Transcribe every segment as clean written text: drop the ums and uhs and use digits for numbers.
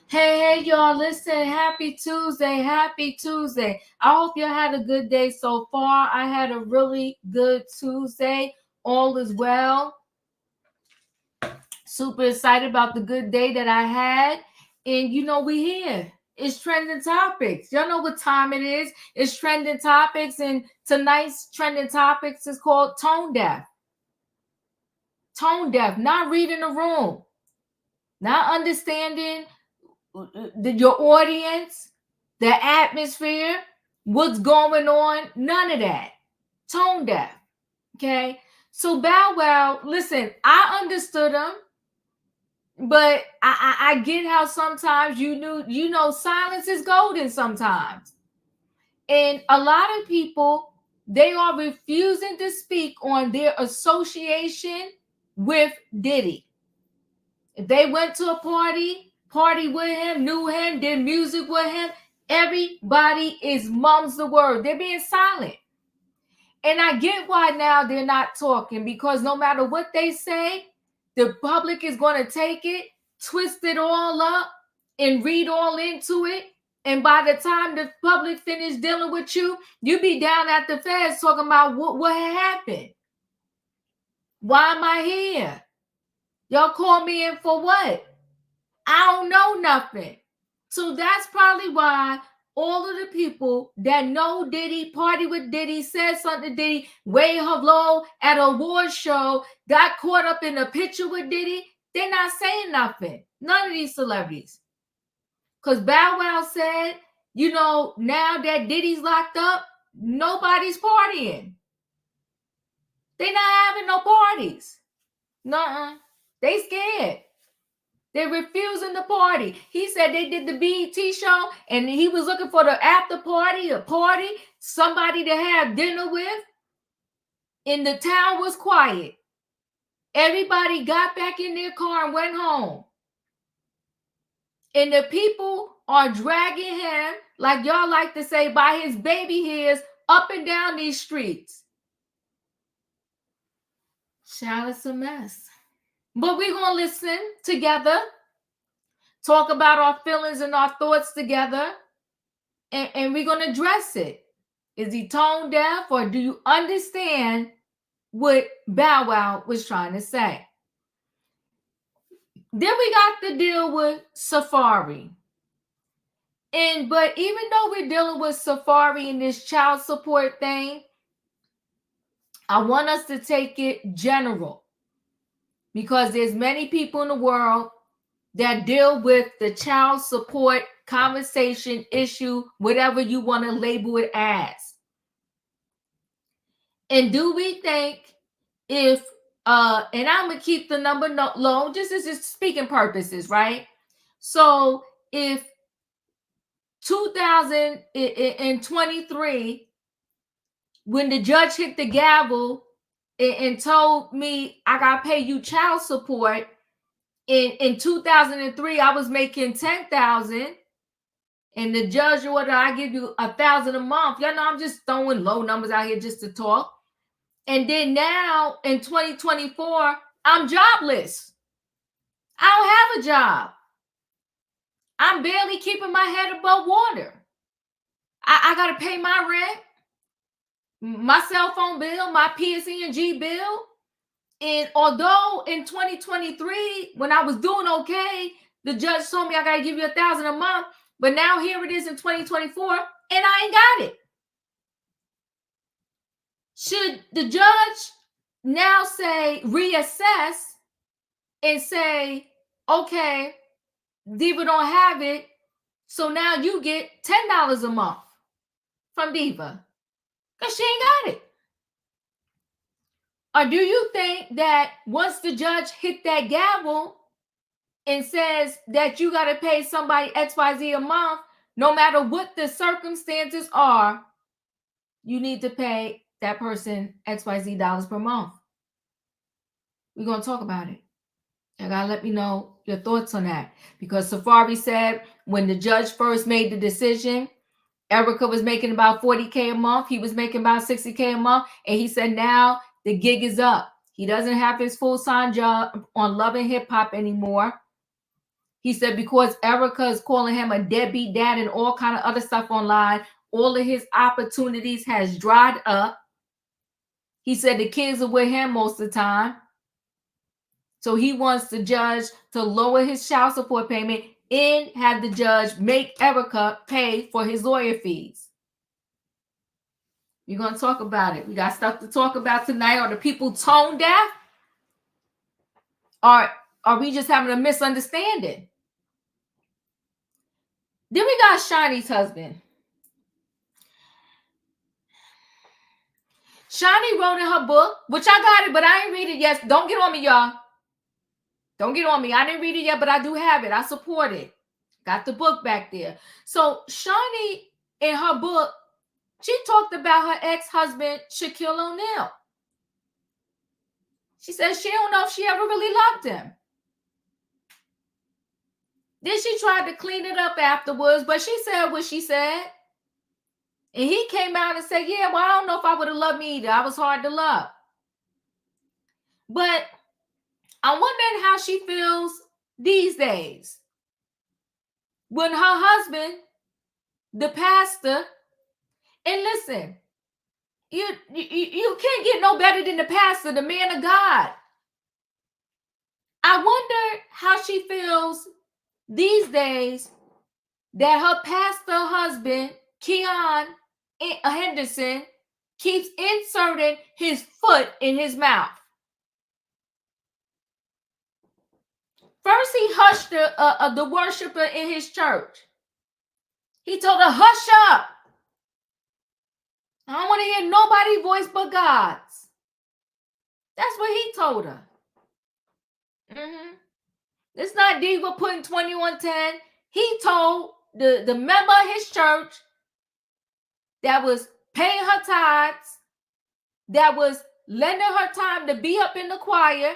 Hey, y'all, listen, happy Tuesday. I hope you had a good day so far. I had a really good Tuesday. All is well. Super excited about the good day that I had. And we here. It's trending topics. Y'all know what time it is. It's trending topics. And tonight's trending topics is called tone deaf. Tone deaf, not reading the room, not understanding your audience, the atmosphere, what's going on, none of that. Tone deaf. Okay. So Bow Wow, listen, I understood him, but I get how sometimes silence is golden sometimes. And a lot of people, they are refusing to speak on their association with Diddy. If they went to a party with him, knew him, did music with him, everybody is mum's the word. They're being silent. And I get why now they're not talking, because no matter what they say, the public is going to take it, twist it all up, and read all into it. And by the time the public finish dealing with you, you be down at the feds talking about what happened. Why am I here? Y'all call me in for what? I don't know nothing. So that's probably why all of the people that know Diddy, party with Diddy, said something to Diddy, wave hello at an award show, got caught up in a picture with Diddy, they're not saying nothing. None of these celebrities. Because Bow Wow said, now that Diddy's locked up, nobody's partying. They're not having no parties. Nuh-uh. They scared. They're refusing the party. He said they did the BET show and he was looking for the after party, somebody to have dinner with. And the town was quiet. Everybody got back in their car and went home. And the people are dragging him, like y'all like to say, by his baby hairs up and down these streets. Child, it's a mess. But we're going to listen together, talk about our feelings and our thoughts together, and we're going to address it. Is he tone deaf, or do you understand what Bow Wow was trying to say? Then we got to deal with Safaree. But even though we're dealing with Safaree and this child support thing, I want us to take it general, because there's many people in the world that deal with the child support conversation issue, whatever you want to label it as. And do we think if and I'm gonna keep the number low, just as just speaking purposes, right? So if 2023, when the judge hit the gavel and told me I gotta pay you child support, in 2003 I was making $10,000, and the judge ordered I give you $1,000 a month. Y'all know I'm just throwing low numbers out here just to talk. And then now in 2024, I'm jobless. I don't have a job. I'm barely keeping my head above water. I got to pay my rent, my cell phone bill, my PSE&G bill. And although in 2023, when I was doing okay, the judge told me I got to give you $1,000 a month. But now here it is in 2024, and I ain't got it. Should the judge now say, reassess and say, okay, Diva don't have it, so now you get $10 a month from Diva, because she ain't got it? Or do you think that once the judge hit that gavel and says that you got to pay somebody XYZ a month, no matter what the circumstances are, you need to pay that person XYZ dollars per month? We're going to talk about it. You got to let me know your thoughts on that. Because Safaree said when the judge first made the decision, Erica was making about 40K a month. He was making about 60K a month. And he said now the gig is up. He doesn't have his full-time job on Love and Hip Hop anymore. He said because Erica is calling him a deadbeat dad and all kind of other stuff online, all of his opportunities has dried up. He said the kids are with him most of the time. So he wants the judge to lower his child support payment and have the judge make Erica pay for his lawyer fees. We're going to talk about it. We got stuff to talk about tonight. Are the people tone deaf? Or are we just having a misunderstanding? Then we got Shaunie's husband. Shaunie wrote in her book, which I got it, but I ain't read it yet. Don't get on me, y'all. Don't get on me. I didn't read it yet, but I do have it. I support it. Got the book back there. So Shaunie, in her book, she talked about her ex-husband, Shaquille O'Neal. She says she don't know if she ever really loved him. Then she tried to clean it up afterwards, but she said what she said. And he came out and said, yeah, well, I don't know if I would have loved me either. I was hard to love. But I'm wondering how she feels these days when her husband, the pastor, and listen, you can't get no better than the pastor, the man of God. I wonder how she feels these days that her pastor husband, Keon Henderson, keeps inserting his foot in his mouth. First, he hushed the worshiper in his church. He told her, hush up. I don't want to hear nobody's voice but God's. That's what he told her. It's not Diva putting 2110. He told the member of his church that was paying her tithes, that was lending her time to be up in the choir.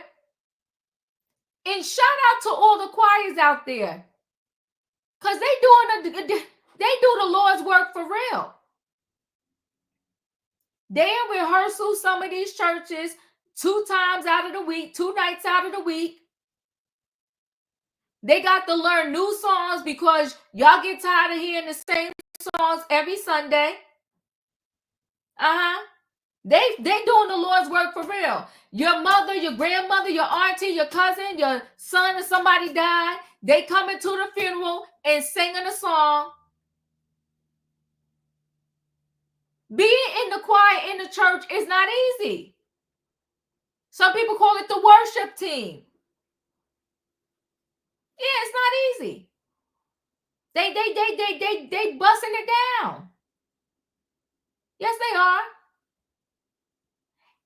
And shout out to all the choirs out there, because they do the Lord's work for real. They in rehearsal, some of these churches, 2 times out of the week, 2 nights out of the week. They got to learn new songs because y'all get tired of hearing the same songs every Sunday. They doing the Lord's work for real. Your mother, your grandmother, your auntie, your cousin, your son or somebody died. They coming to the funeral and singing a song. Being in the choir in the church is not easy. Some people call it the worship team. Yeah, it's not easy. They busting it down. Yes, they are.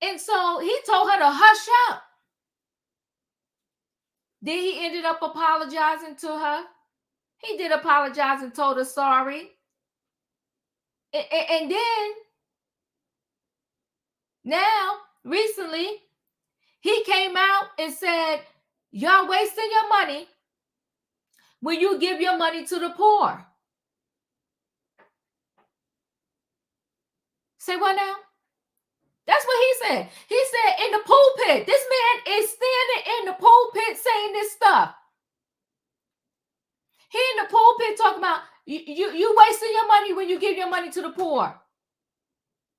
And so he told her to hush up. Then he ended up apologizing to her. He did apologize and told her sorry. And then, now, recently, he came out and said, y'all wasting your money when you give your money to the poor. Say what now? That's what he said. He said in the pulpit. This man is standing in the pulpit saying this stuff. He in the pulpit talking about you wasting your money when you give your money to the poor.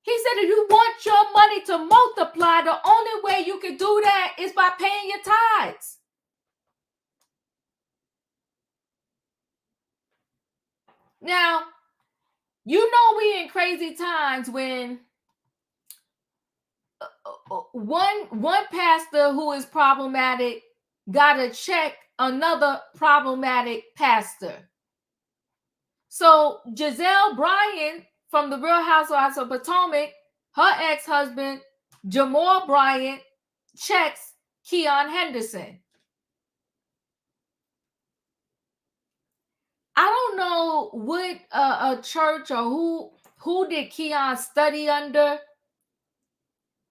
He said if you want your money to multiply, the only way you can do that is by paying your tithes. Now, you know we in crazy times when one pastor who is problematic got to check another problematic pastor. So Giselle Bryan from the Real Housewives of Potomac, her ex-husband Jamal Bryant checks Keon Henderson. I don't know what a church or who did Keon study under,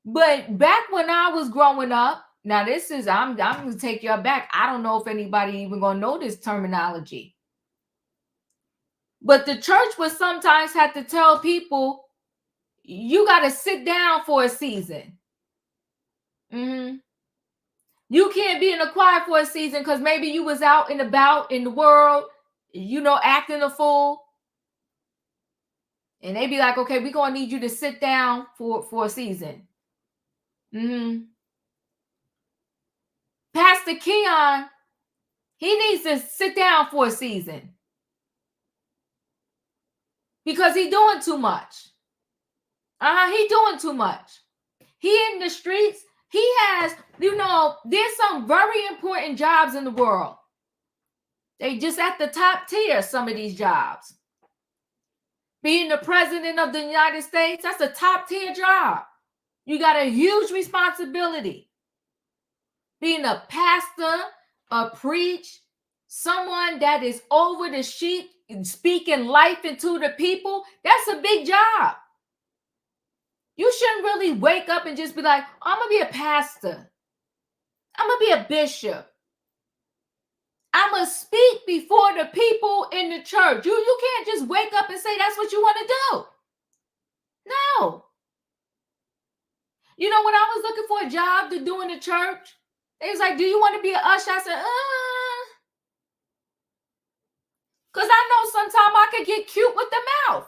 but back when I was growing up, now this is I'm gonna take you back. I don't know if anybody even gonna know this terminology, but the church would sometimes have to tell people you got to sit down for a season. Mm-hmm. You can't be in a choir for a season because maybe you was out and about in the world, acting a fool. And they be like, okay, we're going to need you to sit down for a season. Mm-hmm. Pastor Keon, he needs to sit down for a season because he doing too much. He doing too much. He in the streets. He has, there's some very important jobs in the world. They just at the top tier, some of these jobs. Being the president of the United States, that's a top tier job. You got a huge responsibility. Being a pastor, a preach, someone that is over the sheep, speaking life into the people, that's a big job. You shouldn't really wake up and just be like, I'm going to be a pastor. I'm going to be a bishop. I'm going to speak before the people in the church. You can't just wake up and say that's what you want to do. No. When I was looking for a job to do in the church, they was like, do you want to be an usher? I said, because I know sometimes I could get cute with the mouth.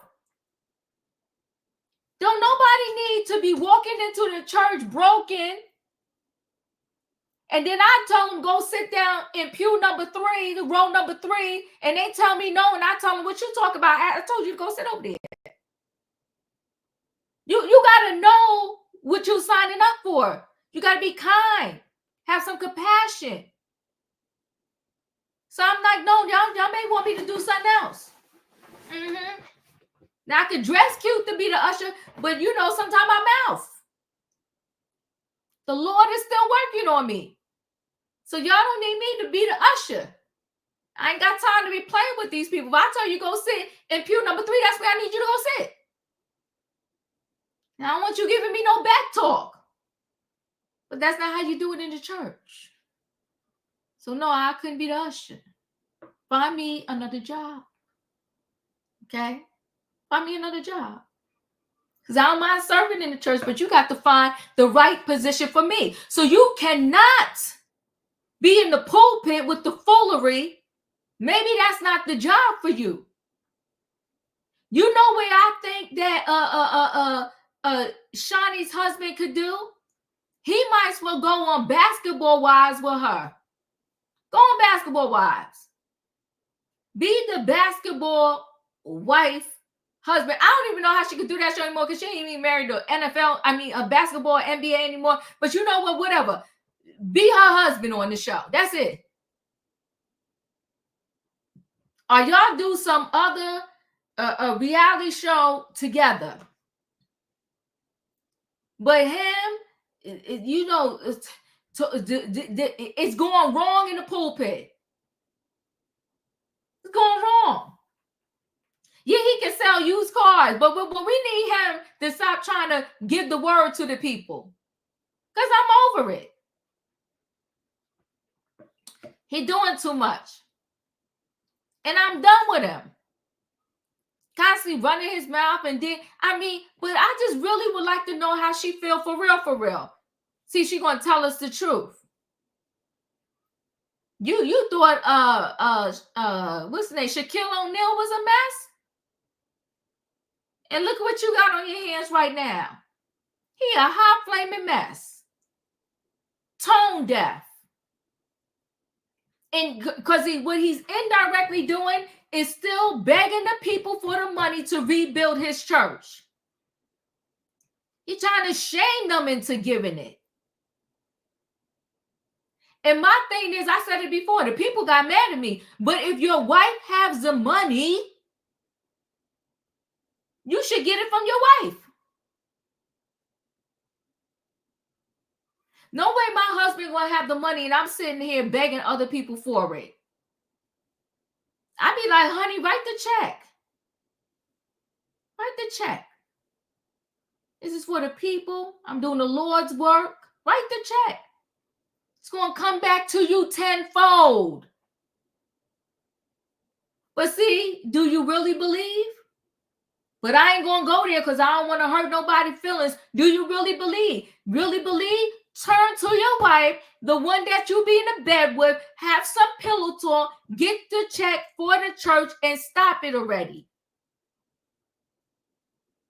Don't nobody need to be walking into the church broken. And then I tell them, go sit down in pew number 3, the row number 3. And they tell me no. And I tell them, what you talk about? I told you to go sit over there. You got to know what you're signing up for. You got to be kind. Have some compassion. So I'm like, no, y'all may want me to do something else. Mm-hmm. Now I can dress cute to be the usher, but sometimes my mouth. The Lord is still working on me. So y'all don't need me to be the usher. I ain't got time to be playing with these people. If I tell you go sit in pew number 3, that's where I need you to go sit. Now I don't want you giving me no back talk. But that's not how you do it in the church. So no, I couldn't be the usher. Find me another job. Okay? Find me another job. Because I don't mind serving in the church, but you got to find the right position for me. So you cannot be in the pulpit with the foolery. Maybe that's not the job for you. You know where I think that Shaunie's husband could do? He might as well go on Basketball Wives with her. Go on Basketball Wives. Be the basketball wife, husband. I don't even know how she could do that show anymore because she ain't even married to a basketball, NBA anymore. But you know what? Whatever. Be her husband on the show. That's it. Or y'all do some other a reality show together. But him, it's going wrong in the pulpit. It's going wrong. Yeah, he can sell used cars, but we need him to stop trying to give the word to the people. Because I'm over it. He doing too much. And I'm done with him. Constantly running his mouth but I just really would like to know how she feel for real. See, she gonna tell us the truth. You thought what's the name? Shaquille O'Neal was a mess? And look what you got on your hands right now. He a hot flaming mess. Tone deaf. And because what he's indirectly doing is still begging the people for the money to rebuild his church. He's trying to shame them into giving it. And my thing is, I said it before, the people got mad at me. But if your wife has the money, you should get it from your wife. No way my husband gonna have the money and I'm sitting here begging other people for it. I be like, honey, write the check. Write the check. This is for the people. I'm doing the Lord's work. Write the check. It's going to come back to you tenfold. But see, do you really believe? But I ain't going to go there because I don't want to hurt nobody's feelings. Do you really believe? Really believe? Turn to your wife, the one that you be in the bed with, have some pillow talk, get the check for the church, and stop it already.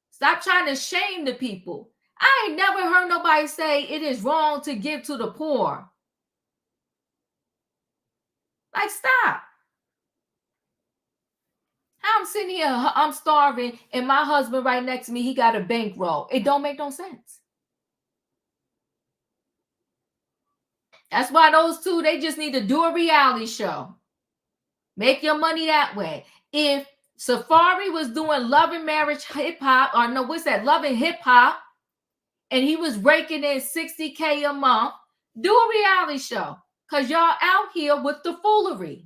Stop trying to shame the people. I ain't never heard nobody say it is wrong to give to the poor. Like, stop. I'm sitting here, I'm starving, and my husband right next to me, he got a bankroll. It don't make no sense. That's why those two, they just need to do a reality show. Make your money that way. If Safaree was doing Love and Marriage hip hop, or no, what's that? Love and Hip Hop, and he was raking in $60K a month, do a reality show. Because y'all out here with the foolery.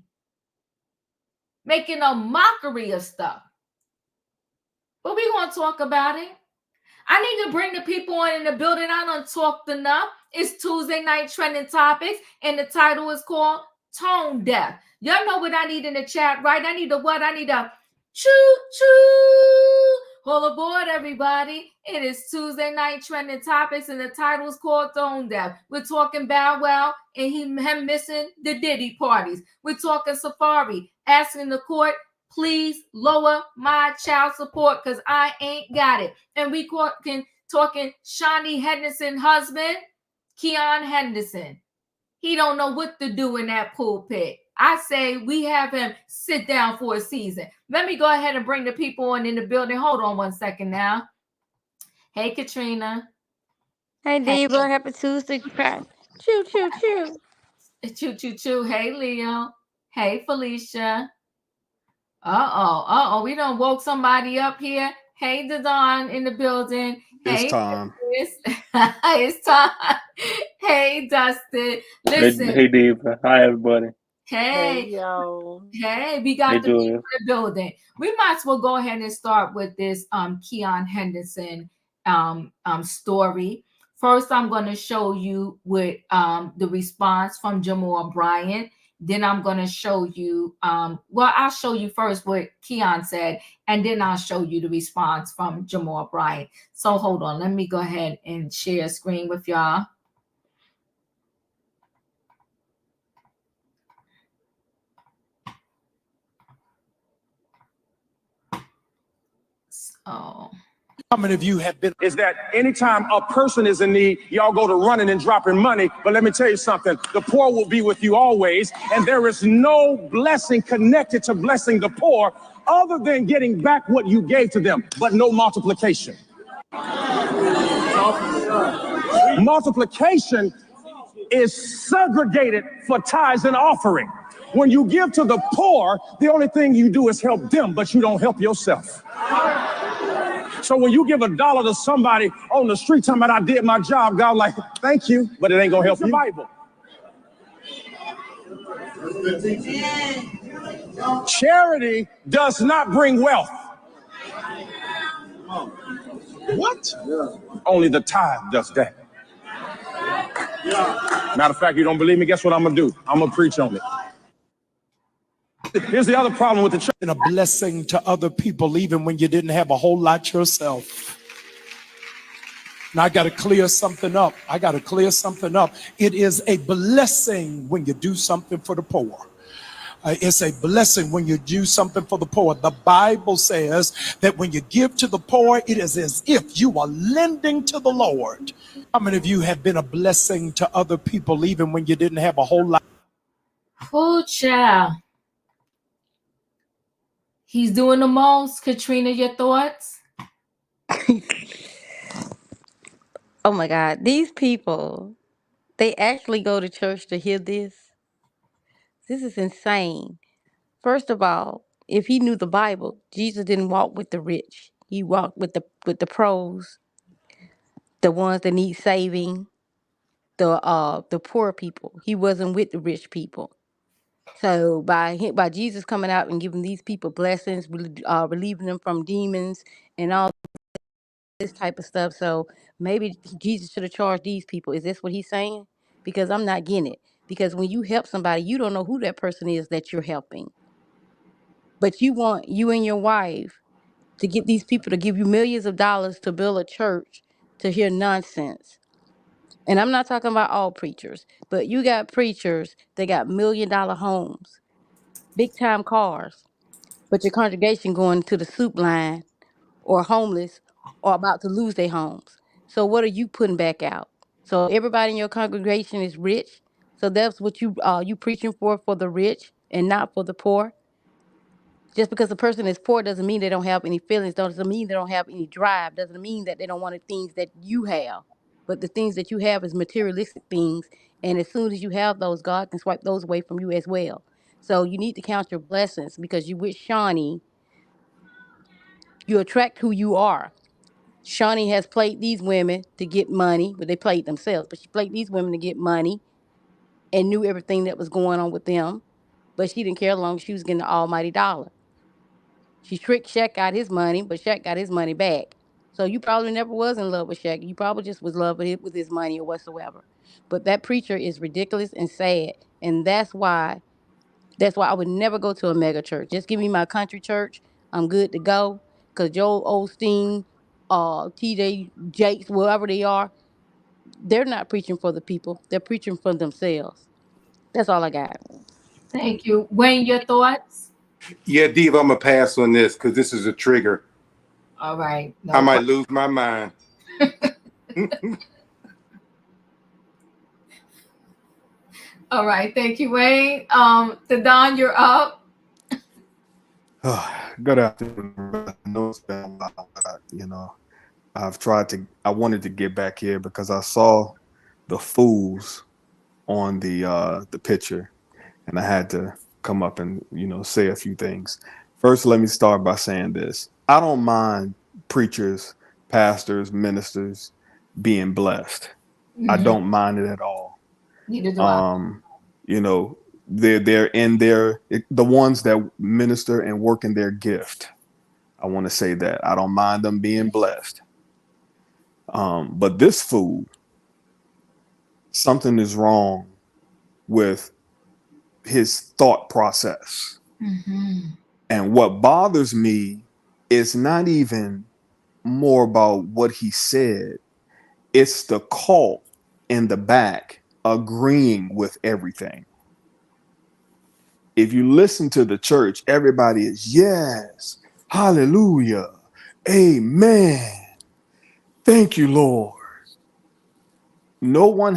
Making a mockery of stuff. But we're going to talk about it. I need to bring the people on in the building. I done talked enough. It's Tuesday Night Trending Topics, and the title is called Tone Deaf. Y'all know what I need in the chat, right? I need a what? I need a choo-choo. Hold aboard, everybody. It is Tuesday Night Trending Topics, and the title is called Tone Deaf. We're talking Bow Wow and him missing the Diddy parties. We're talking Safaree asking the court, please lower my child support because I ain't got it. And we talking Shaunie Henderson husband, Keon Henderson. He don't know what to do in that pulpit. I say we have him sit down for a season. Let me go ahead and bring the people on in the building. Hold on 1 second now. Hey, Katrina. Hey, Diva. Happy Tuesday. Choo, choo, choo. Choo, choo, choo. Hey, Leo. Hey, Felicia. Uh-oh. We done woke somebody up here. Hey, Dadon in the building. Hey, it's time. It's time. Hey, Dustin. Listen. Hey, Diva. Hi, everybody. Hey, yo. Hey, we got Hey, the people Julia. in the building. We might as well go ahead and start with this Keon Henderson story. First, I'm going to show you with the response from Jamal Bryant. Then I'm going to show you, I'll show you first what Keon said, and then I'll show you the response from Jamal Bryant. So hold on. Let me go ahead and share a screen with y'all. So... How many of you have been? Is that anytime a person is in need, y'all go to running and dropping money. But let me tell you something, the poor will be with you always. And there is no blessing connected to blessing the poor other than getting back what you gave to them, but no multiplication. Multiplication is segregated for tithes and offering. When you give to the poor, the only thing you do is help them, but you don't help yourself. So when you give $1 to somebody on the street talking about I did my job, God like, thank you, but it ain't gonna help you. Bible. Charity does not bring wealth. What? Only the tithe does that. Matter of fact, you don't believe me? Guess what I'm gonna do? I'm gonna preach on it. Here's the other problem with the church. And a blessing to other people, even when you didn't have a whole lot yourself. Now I got to clear something up. It is a blessing when you do something for the poor. It's a blessing when you do something for the poor. The Bible says that when you give to the poor, it is as if you are lending to the Lord. How many of you have been a blessing to other people, even when you didn't have a whole lot? Oh, child. He's doing the most. Katrina, your thoughts? Oh, my God. These people, they actually go to church to hear this. This is insane. First of all, if he knew the Bible, Jesus didn't walk with the rich. He walked with the pros, the ones that need saving. the poor people. He wasn't with the rich people. So by Jesus coming out and giving these people blessings, relieving them from demons and all this type of stuff. So maybe Jesus should have charged these people. Is this what he's saying? Because I'm not getting it. Because when you help somebody, you don't know who that person is that you're helping. But you want you and your wife to get these people to give you millions of dollars to build a church to hear nonsense. And I'm not talking about all preachers, but you got preachers that got $1 million homes, big time cars, but your congregation going to the soup line or homeless or about to lose their homes. So what are you putting back out? So everybody in your congregation is rich. So that's what you preaching for the rich and not for the poor. Just because a person is poor doesn't mean they don't have any feelings. Doesn't mean they don't have any drive. Doesn't mean that they don't want the things that you have. But the things that you have is materialistic things, and as soon as you have those, God can swipe those away from you as well. So you need to count your blessings because you with Shaunie, you attract who you are. Shaunie has played these women to get money, but they played themselves. But she played these women to get money and knew everything that was going on with them. But she didn't care as long as she was getting the almighty dollar. She tricked Shaq out his money, but Shaq got his money back. So you probably never was in love with Shaq. You probably just was in love with his money or whatsoever. But that preacher is ridiculous and sad. And that's why I would never go to a mega church. Just give me my country church. I'm good to go. Because Joel Osteen, TJ Jakes, wherever they are, they're not preaching for the people. They're preaching for themselves. That's all I got. Thank you. Wayne, your thoughts? Yeah, Diva, I'm gonna pass on this because this is a trigger. All right. I No might problem. lose my mind. All right. Thank you, Wayne. Don, you're up. Good afternoon. I know it's been a while, but I wanted to get back here because I saw the fools on the picture, and I had to come up and say a few things. First, let me start by saying this: I don't mind preachers, pastors, ministers being blessed. I Mm-hmm. don't mind it at all. Neither do I. Um, you know, they're in the ones that minister and work in their gift. I want to say that I don't mind them being blessed. But this fool, something is wrong with his thought process. Mm-hmm. And what bothers me is not even more about what he said. It's the cult in the back agreeing with everything. If you listen to the church, everybody is, yes, hallelujah, amen, thank you, Lord. No one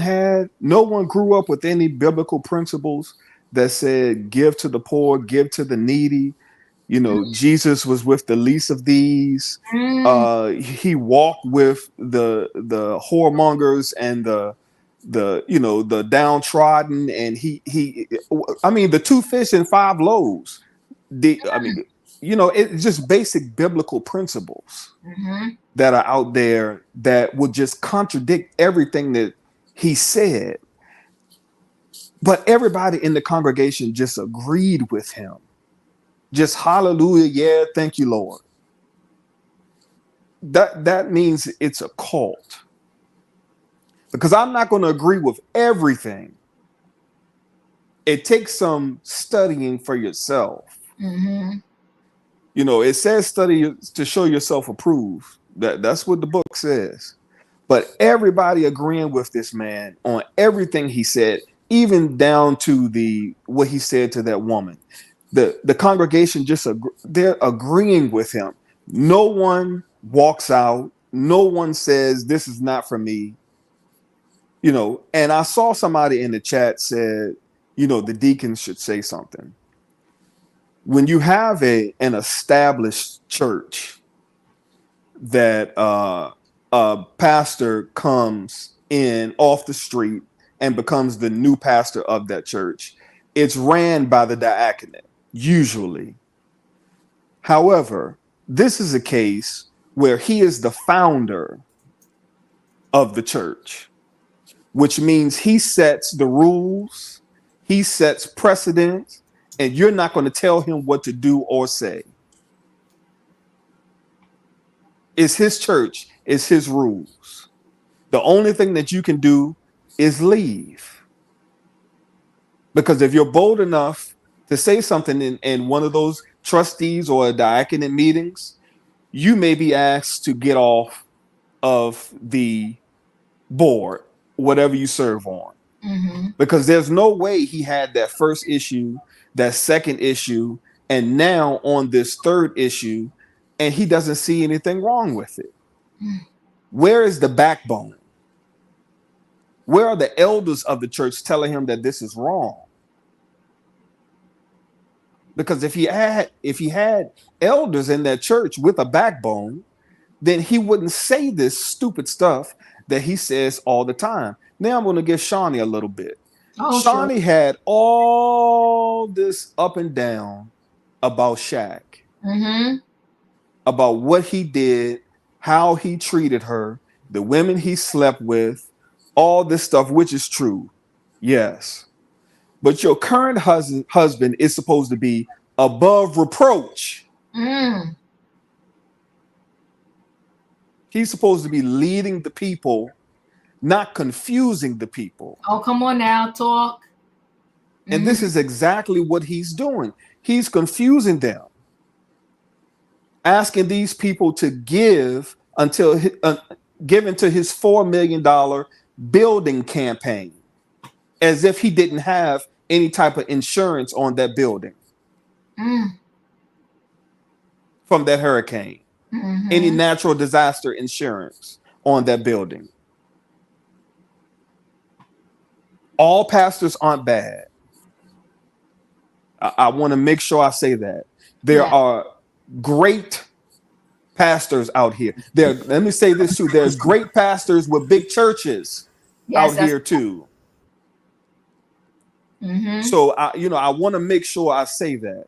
grew up with any biblical principles that said give to the poor, give to the needy. Jesus was with the least of these. Mm-hmm. He walked with the whoremongers and the downtrodden, and I mean, the 2 fish and 5 loaves. It's just basic biblical principles Mm-hmm. that are out there that would just contradict everything that he said. But everybody in the congregation just agreed with him. Just hallelujah, yeah, thank you, Lord. That means it's a cult. Because I'm not going to agree with everything. It takes some studying for yourself. Mm-hmm. It says study to show yourself approved. That's what the book says. But everybody agreeing with this man on everything he said, even down to what he said to that woman. The congregation they're agreeing with him. No one walks out. No one says this is not for me. And I saw somebody in the chat said, the deacons should say something. When you have an established church that a pastor comes in off the street and becomes the new pastor of that church, it's ran by the diaconate, usually. However, this is a case where he is the founder of the church. which means he sets the rules, he sets precedent, and you're not going to tell him what to do or say. It's his church, it's his rules. The only thing that you can do is leave. Because if you're bold enough to say something in one of those trustees or diaconate meetings, you may be asked to get off of the board, whatever you serve on. Mm-hmm. Because there's no way he had that first issue, that second issue, and now on this third issue, and he doesn't see anything wrong with it. Where is the backbone? Where are the elders of the church telling him that this is wrong? Because if he had elders in that church with a backbone, then he wouldn't say this stupid stuff that he says all the time. Now I'm going to give Shaunie a little bit. Oh, Shaunie sure. had all this up and down about Shaq, Mm-hmm. about what he did, how he treated her, the women he slept with, all this stuff, which is true. Yes. But your current husband is supposed to be above reproach. Mm. He's supposed to be leading the people, not confusing the people. Oh, come on now, talk. And this is exactly what he's doing. He's confusing them, asking these people to give until give into his $4 million building campaign, as if he didn't have any type of insurance on that building from that hurricane, any natural disaster insurance on that building. All pastors aren't bad. I want to make sure I say that. There are great pastors out here. Let me say this too. There's great pastors with big churches out here too. So I want to make sure I say that.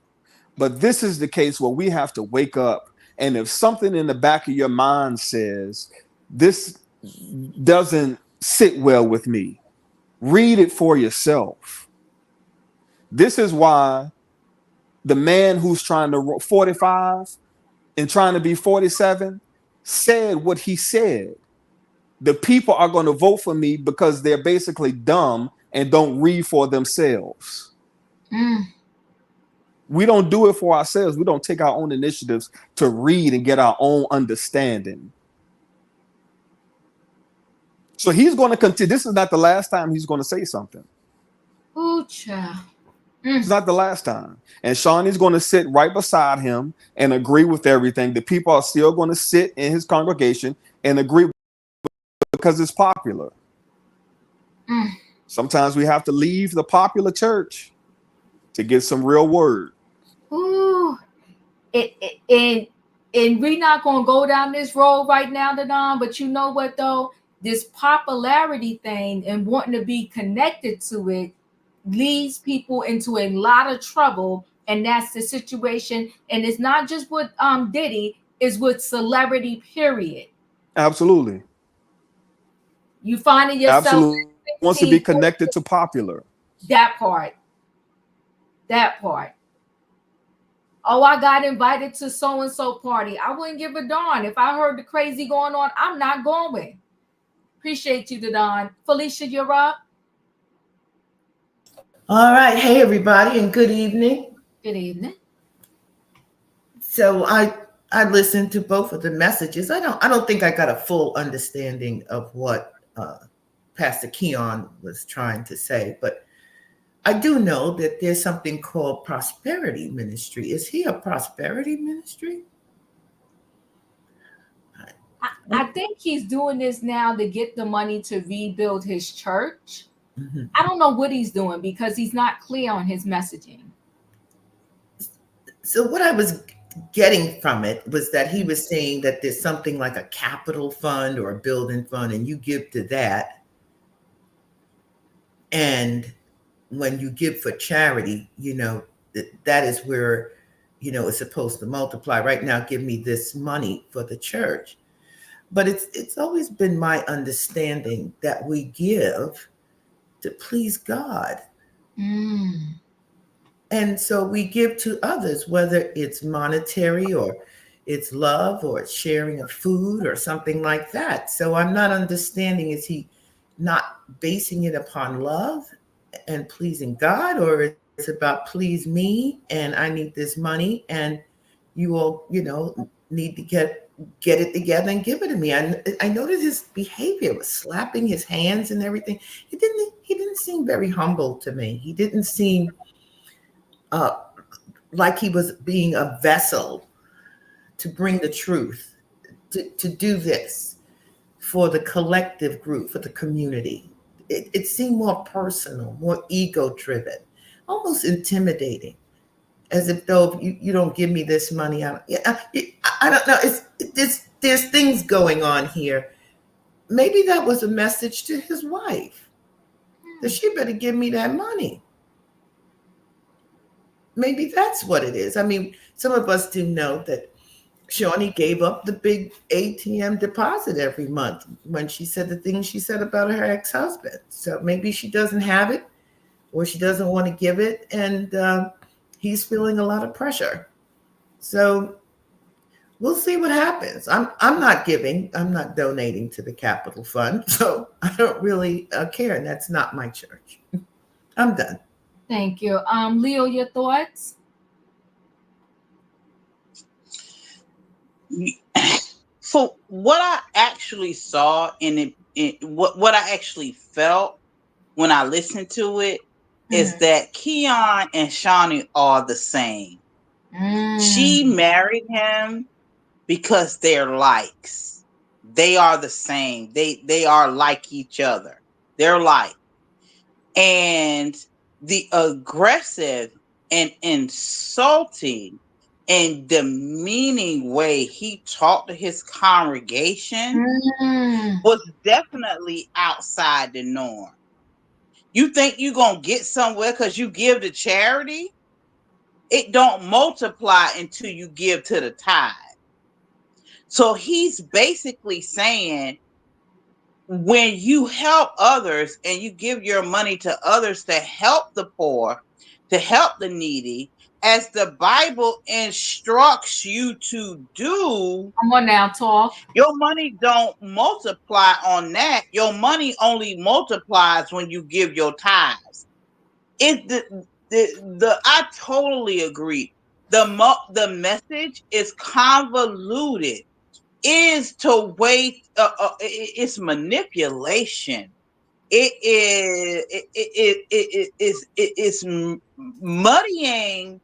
But this is the case where we have to wake up, and if something in the back of your mind says this doesn't sit well with me, read it for yourself. This is why the man who's trying to 45 and trying to be 47 said what he said. The people are going to vote for me because they're basically dumb and don't read for themselves. We don't do it for ourselves. We don't take our own initiatives to read and get our own understanding. So he's going to continue. This is not the last time he's going to say something. Ooh, child. It's not the last time. And Shaunie's going to sit right beside him and agree with everything. The people are still going to sit in his congregation and agree because it's popular. Sometimes we have to leave the popular church to get some real word. Ooh. And we're not going to go down this road right now, Dadon, but you know what, though? This popularity thing and wanting to be connected to it leads people into a lot of trouble, and that's the situation. And it's not just with Diddy, it's with celebrity, period. Absolutely. You finding yourself absolutely wants to be connected to popular. That part. Oh, I got invited to so-and-so party. I wouldn't give a darn. If I heard the crazy going on, I'm not going. Appreciate you, Dadon. Felicia, you're up. All right. Hey, everybody, and good evening. Good evening. So I listened to both of the messages. I don't think I got a full understanding of what Pastor Keon was trying to say, but I do know that there's something called prosperity ministry. Is he a prosperity ministry? I think he's doing this now to get the money to rebuild his church. I don't know what he's doing because he's not clear on his messaging. So what I was getting from it was that he was saying that there's something like a capital fund or a building fund, and you give to that. And when you give for charity, that is where, it's supposed to multiply. Right now, give me this money for the church. But it's always been my understanding that we give to please God. Mm. And so we give to others, whether it's monetary or it's love or it's sharing of food or something like that. So I'm not understanding, is he not basing it upon love and pleasing God, or it's about please me and I need this money and you all, need to get it together and give it to me. I noticed his behavior was slapping his hands and everything. He didn't seem very humble to me. He didn't seem uh, like he was being a vessel to bring the truth, to do this for the collective group, for the community. It seemed more personal, more ego driven, almost intimidating, as if though if you don't give me this money, I don't know. There's things going on here. Maybe that was a message to his wife that she better give me that money. Maybe that's what it is. I mean, some of us do know that Shaunie gave up the big ATM deposit every month when she said the things she said about her ex-husband. So maybe she doesn't have it or she doesn't want to give it, and he's feeling a lot of pressure. So we'll see what happens. I'm not giving. I'm not donating to the Capital Fund, so I don't really care, and that's not my church. I'm done. Thank you. Leo, your thoughts? So what I actually saw what I actually felt when I listened to it is that Keon and Shaunie are the same. She married him because they're likes. They are the same. They are like each other. They're like. And the aggressive and insulting and demeaning way he talked to his congregation was definitely outside the norm. You think you're going to get somewhere because you give to charity? It don't multiply until you give to the tithe. So he's basically saying, when you help others and you give your money to others to help the poor, to help the needy, as the Bible instructs you to do, Come on now, talk. your money don't multiply on that. Your money only multiplies when you give your tithes. I totally agree. The message is convoluted, is to wait. It's manipulation. It's muddying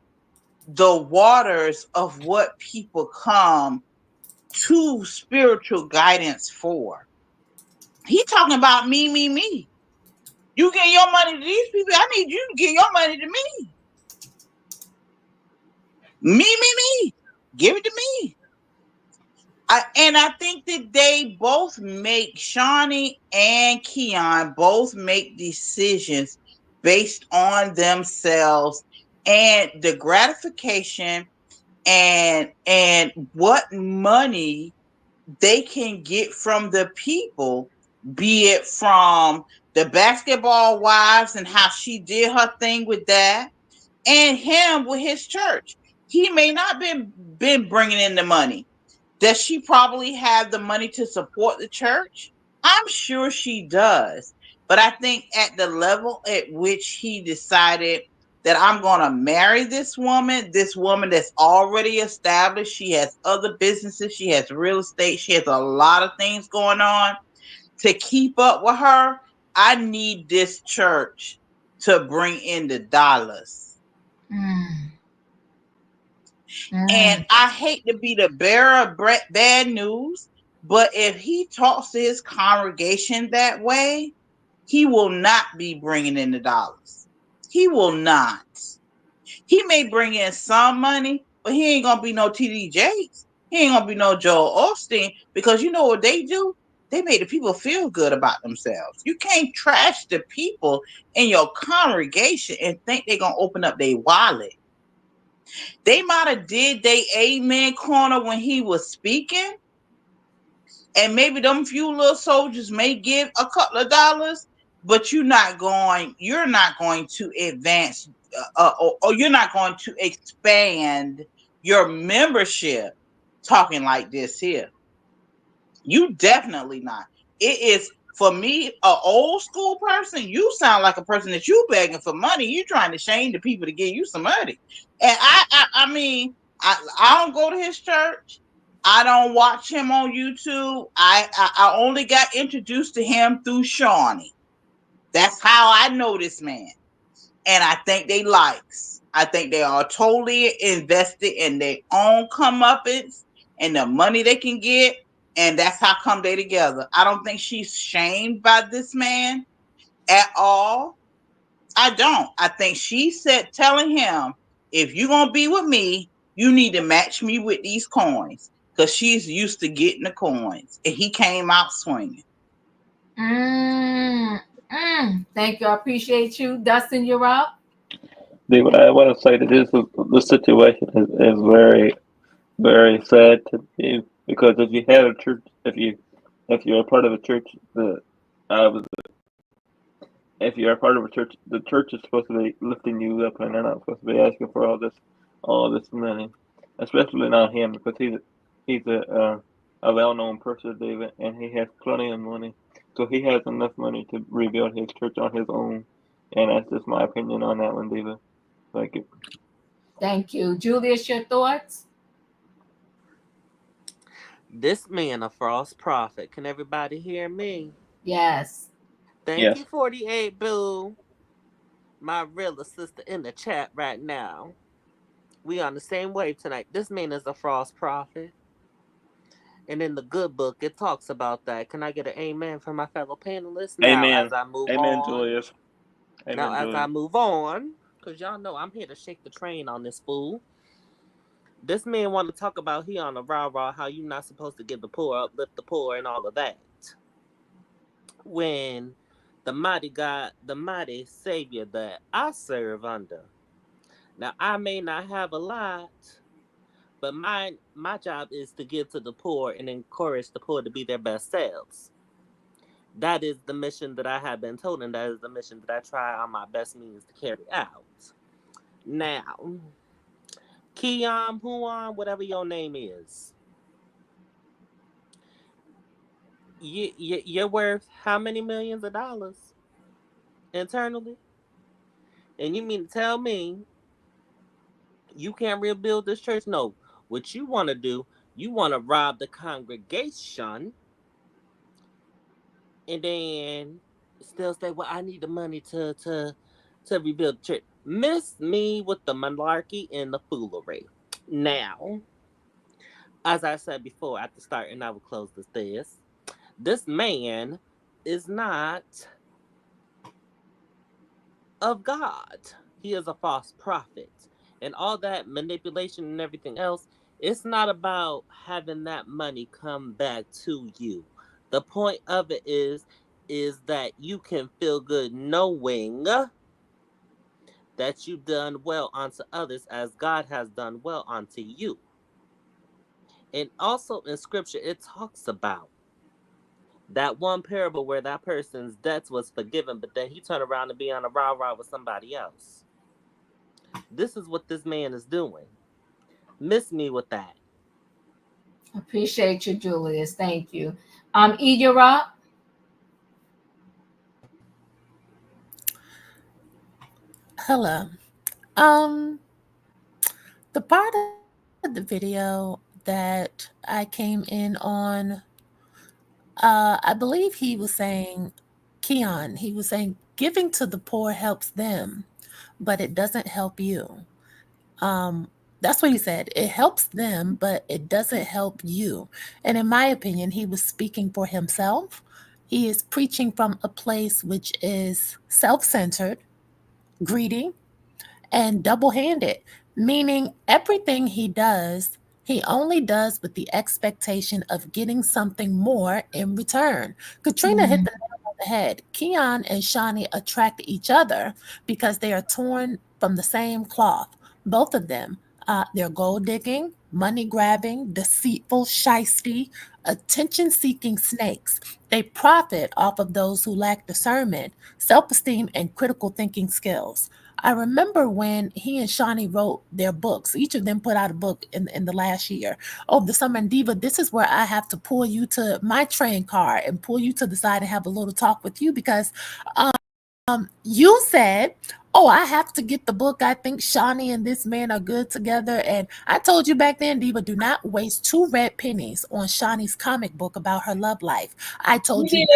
the waters of what people come to spiritual guidance for. He talking about me. You give your money to these people. I need you to give your money to me. Me. Give it to me. I think that they both make, Shaunie and Keon both make decisions based on themselves and the gratification and what money they can get from the people, be it from the basketball wives and how she did her thing with that, and him with his church. He may not been bringing in the money. Does she probably have the money to support the church? I'm sure she does. But I think at the level at which he decided that I'm going to marry this woman that's already established, she has other businesses, she has real estate, she has a lot of things going on. To keep up with her, I need this church to bring in the dollars. And I hate to be the bearer of bad news, but if he talks to his congregation that way, he will not be bringing in the dollars. He will not. He may bring in some money, but he ain't gonna be no TD Jakes. He ain't gonna be no Joel Osteen, because you know what they do? They make the people feel good about themselves. You can't trash the people in your congregation and think they're gonna open up their wallet. They might have did their amen corner when he was speaking, And maybe them few little soldiers may give a couple of dollars, but you're not going to advance or you're not going to expand your membership talking like this here. You definitely not. It is, for me, an old school person. You sound like a person that you begging for money. You trying to shame the people to give you some money. And I mean, I don't go to his church. I don't watch him on YouTube. I only got introduced to him through Shaunie. That's how I know this man. And I think they likes. I think they are totally invested in their own comeuppance and the money they can get. And that's how come they together. I don't think she's shamed by this man at all. I don't. I think she said, telling him, if you're going to be with me, you need to match me with these coins. Because she's used to getting the coins. And he came out swinging. Thank you. I appreciate you. Dustin, you're up. David, I want to say that the situation is very, very sad to me, because if you have a church, if you're a part of a church that I was, if you're a part of a church, the church is supposed to be lifting you up, and they're not supposed to be asking for all this money, especially not him, because he's a well-known person, David, and he has plenty of money, so he has enough money to rebuild his church on his own, and that's just my opinion on that one, David. Thank you. Thank you. Julius, your thoughts? This man a false prophet. Can everybody hear me? Yes. Thank Yes. you, 48 Boo. My real sister in the chat right now. We on the same wave tonight. This man is a false prophet. And in the good book, it talks about that. Can I get an amen from my fellow panelists? Now, Amen. as I move Amen, on. Julius. Amen, Now, as Julius. I move on, because y'all know I'm here to shake the train on this fool. This man want to talk about he on a rah-rah, how you not supposed to give the poor, uplift the poor, and all of that. When the mighty God, the mighty Savior that I serve under. Now, I may not have a lot, but my job is to give to the poor and encourage the poor to be their best selves. That is the mission that I have been told, and that is the mission that I try on my best means to carry out. Now, Keon, Huon, whatever your name is, you're worth how many millions of dollars internally? And you mean to tell me you can't rebuild this church? No. What you want to do, you want to rob the congregation and then still say, well, I need the money to rebuild the church. Miss me with the malarkey and the foolery. Now, as I said before at the start, and I will close this man is not of God. He is a false prophet. And all that manipulation and everything else, it's not about having that money come back to you. The point of it is that you can feel good knowing that you've done well unto others as God has done well unto you. And also in scripture, it talks about that one parable where that person's debts was forgiven, but then he turned around and be on a rah-rah with somebody else. This is what this man is doing. Miss me with that. Appreciate you, Julius. Thank you. E, you're up. Hello. The part of the video that I came in on, I believe he was saying, Keon, he was saying, giving to the poor helps them, but it doesn't help you. That's what he said. It helps them, but it doesn't help you. And in my opinion, he was speaking for himself. He is preaching from a place which is self-centered, greedy, and double-handed, meaning everything he only does with the expectation of getting something more in return. Katrina hit the nail on the head. Keon and Shaunie attract each other because they are torn from the same cloth. Both of them, they're gold digging, money grabbing, deceitful, shisty, attention-seeking snakes. They profit off of those who lack discernment, self-esteem, and critical thinking skills. I remember when he and Shaunie wrote their books. Each of them put out a book in the last year. Over the summer, and Diva, this is where I have to pull you to my train car and pull you to the side and have a little talk with you because you said, "Oh, I have to get the book. I think Shaunie and this man are good together." And I told you back then, Diva, do not waste 2 red pennies on Shaunie's comic book about her love life. I told you, You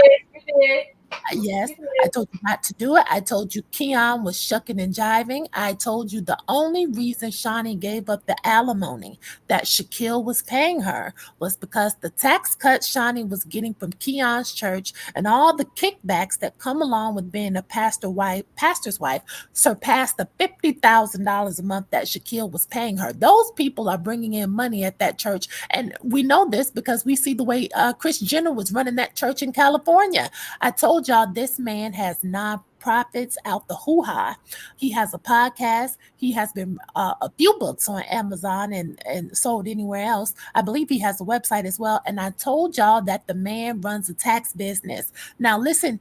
did. yes, You I did. told you not to do it. I told you Keon was shucking and jiving. I told you the only reason Shaunie gave up the alimony that Shaquille was paying her was because the tax cut Shaunie was getting from Keon's church and all the kickbacks that come along with being a pastor's wife surpassed the $50,000 a month that Shaquille was paying her. Those people are bringing in money at that church, and we know this because we see the way Chris Jenner was running that church in California. I told y'all this man has nonprofits out the hoo-ha. He has a podcast. He has been a few books on Amazon and sold anywhere else. I believe he has a website as well. And I told y'all that the man runs a tax business. Now listen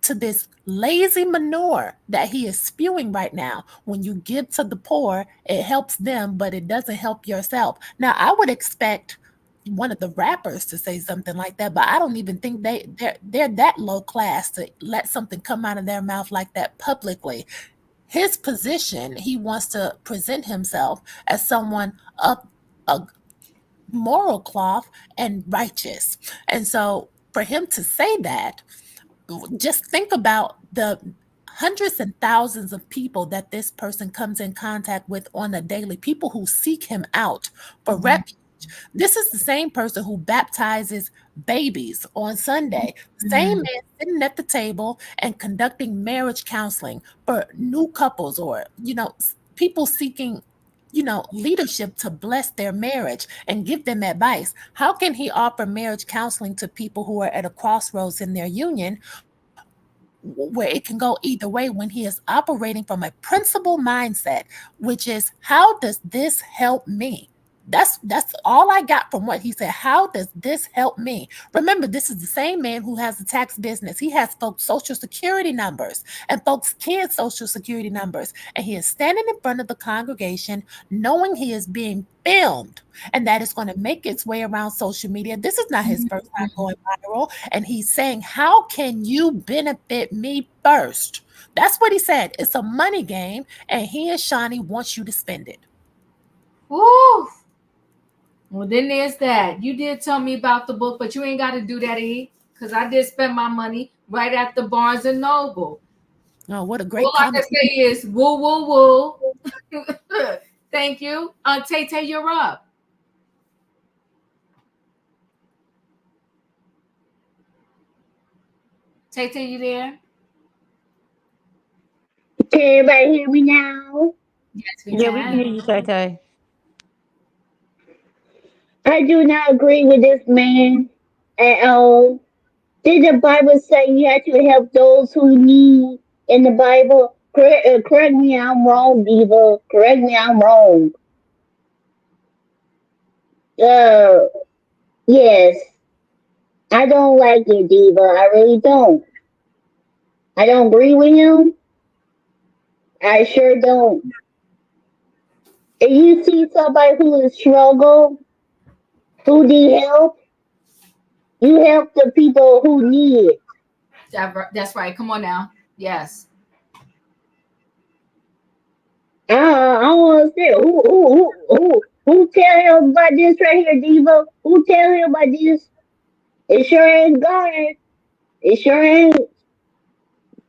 to this lazy manure that he is spewing right now. When you give to the poor, it helps them, but it doesn't help yourself. Now I would expect one of the rappers to say something like that, but I don't even think they're that low class to let something come out of their mouth like that publicly. His position, he wants to present himself as someone of a moral cloth and righteous. And so for him to say that, just think about the hundreds and thousands of people that this person comes in contact with on a daily, people who seek him out for refuge. This is the same person who baptizes babies on Sunday. Same man sitting at the table and conducting marriage counseling for new couples or, people seeking, leadership to bless their marriage and give them advice. How can he offer marriage counseling to people who are at a crossroads in their union where it can go either way when he is operating from a principle mindset, which is, how does this help me? That's all I got from what he said. How does this help me? Remember, this is the same man who has a tax business. He has folks' social security numbers and folks' kids' social security numbers. And he is standing in front of the congregation knowing he is being filmed and that it's going to make its way around social media. This is not his first time going viral. And he's saying, how can you benefit me first? That's what he said. It's a money game, and he and Shaunie wants you to spend it. Woo! Well, then there's that. You did tell me about the book, but you ain't got to do that, because I did spend my money right at the Barnes and Noble. Oh, what a great All I can say is woo, woo, woo. Thank you. Tay, you're up. Tay, you there? Can everybody hear me now? Yes, we can hear you, Tay. I do not agree with this man at all. Did the Bible say you have to help those who need in the Bible? Correct me, I'm wrong, Diva. Correct me, I'm wrong. Uh, yes. I don't like it, Diva. I really don't. I don't agree with him. I sure don't. If you see somebody who is struggle, who need help, you help the people who need it. That's right. Come on now. Yes. I don't understand. Who tell him about this right here, Diva? Who tell him about this? It sure ain't God. It sure ain't.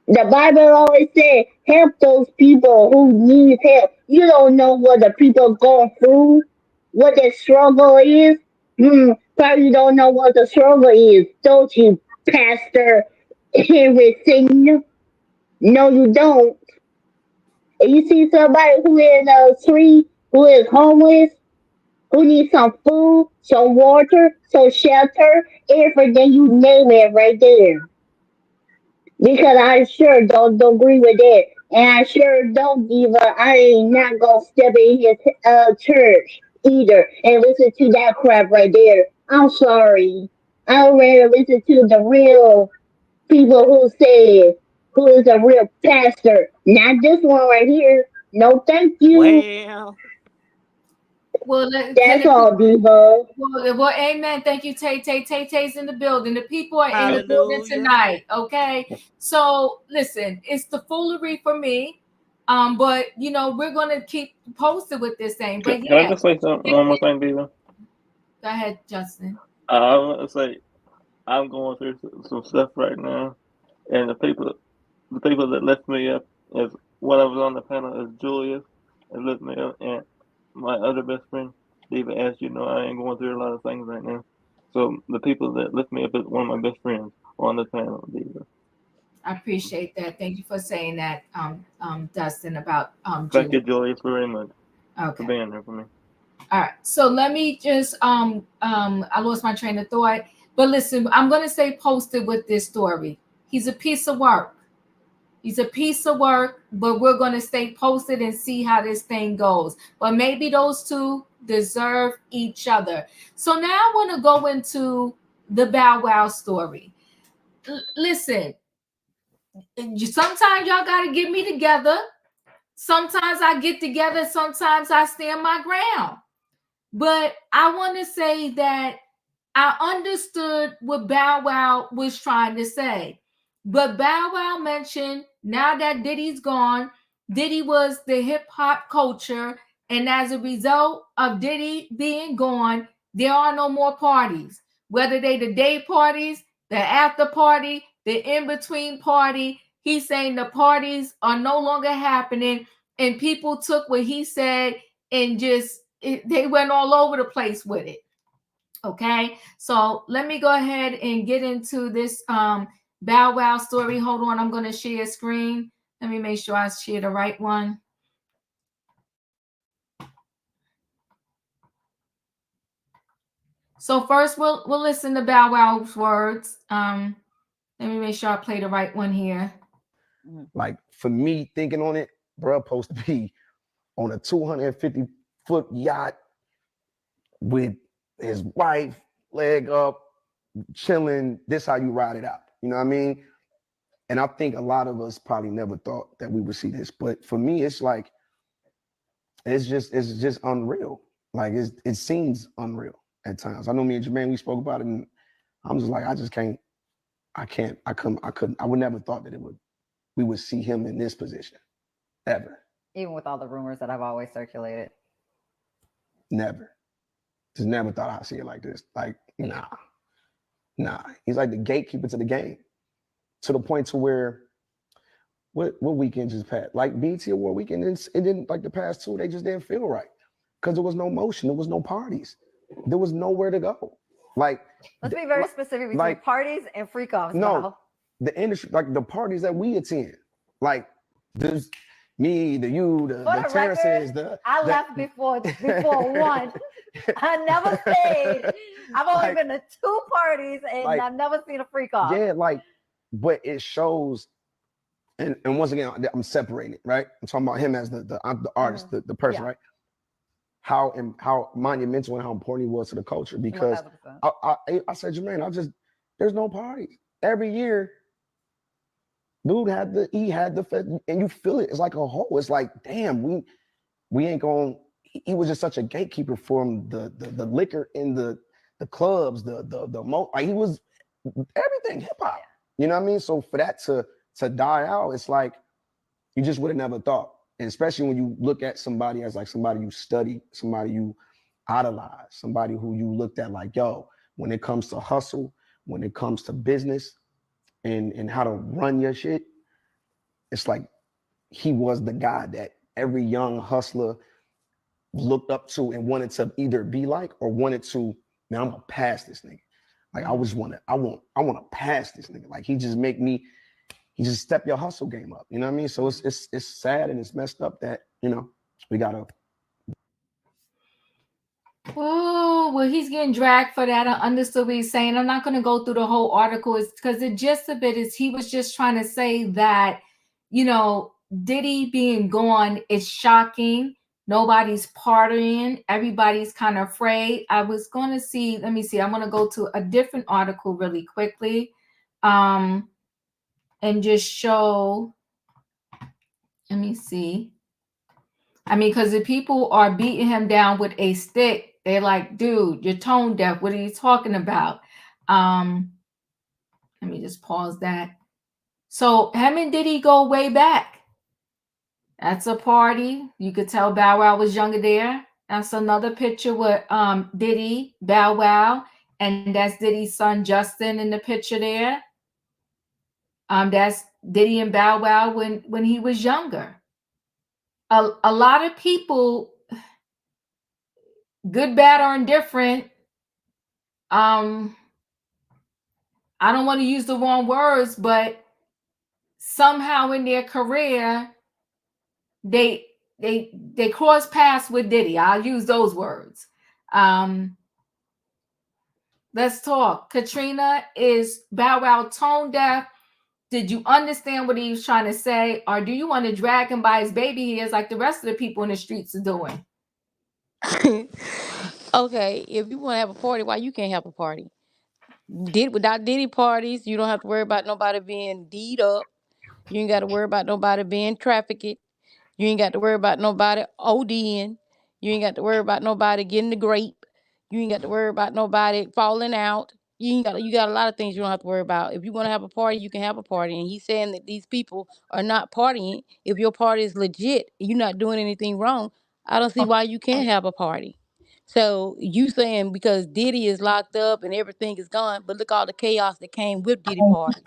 The Bible always said, help those people who need help. You don't know what the people going through, what their struggle is. Probably don't know what the struggle is, don't you, Pastor Henderson? No, you don't. If you see somebody who is in a street, who is homeless, who needs some food, some water, some shelter, everything, you name it right there. Because I sure don't agree with that. And I sure don't Diva. I ain't not gonna step in his church either and listen to that crap right there. I'm sorry. I would rather listen to the real people who said who is a real pastor, not this one right here. No, thank you. Well, Well, can That's the all, Diva. well, amen. Thank you, Tay's in the building. The people are in the building hallelujah. tonight. Okay, so listen, it's the foolery for me. But you know, we're gonna keep posted with this thing. But Can I yeah, just say something, one more thing, Diva? go ahead, Justin. I want to say I'm going through some stuff right now, and the people that lift me up is when I was on the panel is Julius, and lift me up, and my other best friend, Diva. As you know, I ain't going through a lot of things right now, so the people that lift me up is one of my best friends on the panel, Diva. I appreciate that. Thank you for saying that, Dustin, about Thank Julie. you, Julius, very much for Okay. being there for me. All right. So let me just I lost my train of thought. But listen, I'm gonna stay posted with this story. He's a piece of work. He's a piece of work, but we're gonna stay posted and see how this thing goes. But maybe those two deserve each other. So now I want to go into the Bow Wow story. Listen, sometimes y'all gotta get me together. Sometimes I get together, sometimes I stand my ground. But I want to say that I understood what Bow Wow was trying to say. But Bow Wow mentioned now that Diddy's gone, Diddy was the hip hop culture. And as a result of Diddy being gone, there are no more parties. Whether they the day parties, the after party, the in between party, he's saying the parties are no longer happening. And people took what he said and they went all over the place with it. Okay, so let me go ahead and get into this Bow Wow story. Hold on, I'm going to share screen. Let me make sure I share the right one. So first, we'll listen to Bow Wow's words. Let me make sure I play the right one here. Like for me, thinking on it, bro, supposed to be on a 250-foot yacht with his wife, leg up, chilling. This how you ride it out. You know what I mean? And I think a lot of us probably never thought that we would see this. But for me, it's like it's just unreal. Like it seems unreal at times. I know me and Jermaine, we spoke about it, and I'm just like, I would never thought that we would see him in this position. Ever. Even with all the rumors that I've always circulated. Never. Just never thought I'd see it like this. Like, nah. He's like the gatekeeper to the game. To the point to where what weekend just passed? Like BET Award weekend, it didn't, like the past two, they just didn't feel right. Because there was no motion, there was no parties. There was nowhere to go. Like, let's be very specific between like, parties and freak offs. No, the industry, like the parties that we attend, like there's me, the Terrences, I left before one. I never stayed. I've only been to 2 parties and I've never seen a freak off. Yeah, like, but it shows, and once again, I'm separating it, right? I'm talking about him as the artist, the person, right? How monumental and how important he was to the culture. Because I said, Jermaine, there's no parties. Every year, dude had the and you feel it. It's like a hole. It's like, damn, we ain't going. He was just such a gatekeeper from the liquor in the clubs, like he was everything hip hop. You know what I mean? So for that to die out, it's like you just would have never thought. And especially when you look at somebody as like somebody you study, somebody you idolize, somebody who you looked at like, yo, when it comes to hustle, when it comes to business and how to run your shit, it's like he was the guy that every young hustler looked up to and wanted to either be like or wanted to, man, I'm gonna pass this nigga. Like I want to pass this nigga. Like he just step your hustle game up. You know what I mean? So it's sad and it's messed up that, you know, we gotta. Oh, well, he's getting dragged for that. I understood what he's saying. I'm not going to go through the whole article because the gist of it is he was just trying to say that, you know, Diddy being gone is shocking Nobody's partying. Everybody's kind of afraid. I was going to see, let me see. I'm going to go to a different article really quickly and just show, let me see. I mean, because the people are beating him down with a stick. They're like, dude, you're tone deaf. What are you talking about? Let me just pause that. So him and Diddy go way back. That's a party. You could tell Bow Wow was younger there. That's another picture with Diddy, Bow Wow, and that's Diddy's son Justin in the picture there. That's Diddy and Bow Wow when he was younger. A lot of people, good, bad, or indifferent, I don't want to use the wrong words, but somehow in their career, they cross paths with Diddy. I'll use those words. Let's talk. Katrina, is Bow Wow tone deaf? Did you understand what he was trying to say? Or do you want to drag him by his baby hairs like the rest of the people in the streets are doing? Okay, if you want to have a party, why you can't have a party? Without Diddy parties, you don't have to worry about nobody being D'd up. You ain't got to worry about nobody being trafficked. You ain't got to worry about nobody ODing. You ain't got to worry about nobody getting the grape. You ain't got to worry about nobody falling out. You got a lot of things you don't have to worry about. If you want to have a party, you can have a party. And he's saying that these people are not partying. If your party is legit, you're not doing anything wrong. I don't see why you can't have a party. So you saying because Diddy is locked up and everything is gone, but look all the chaos that came with Diddy party.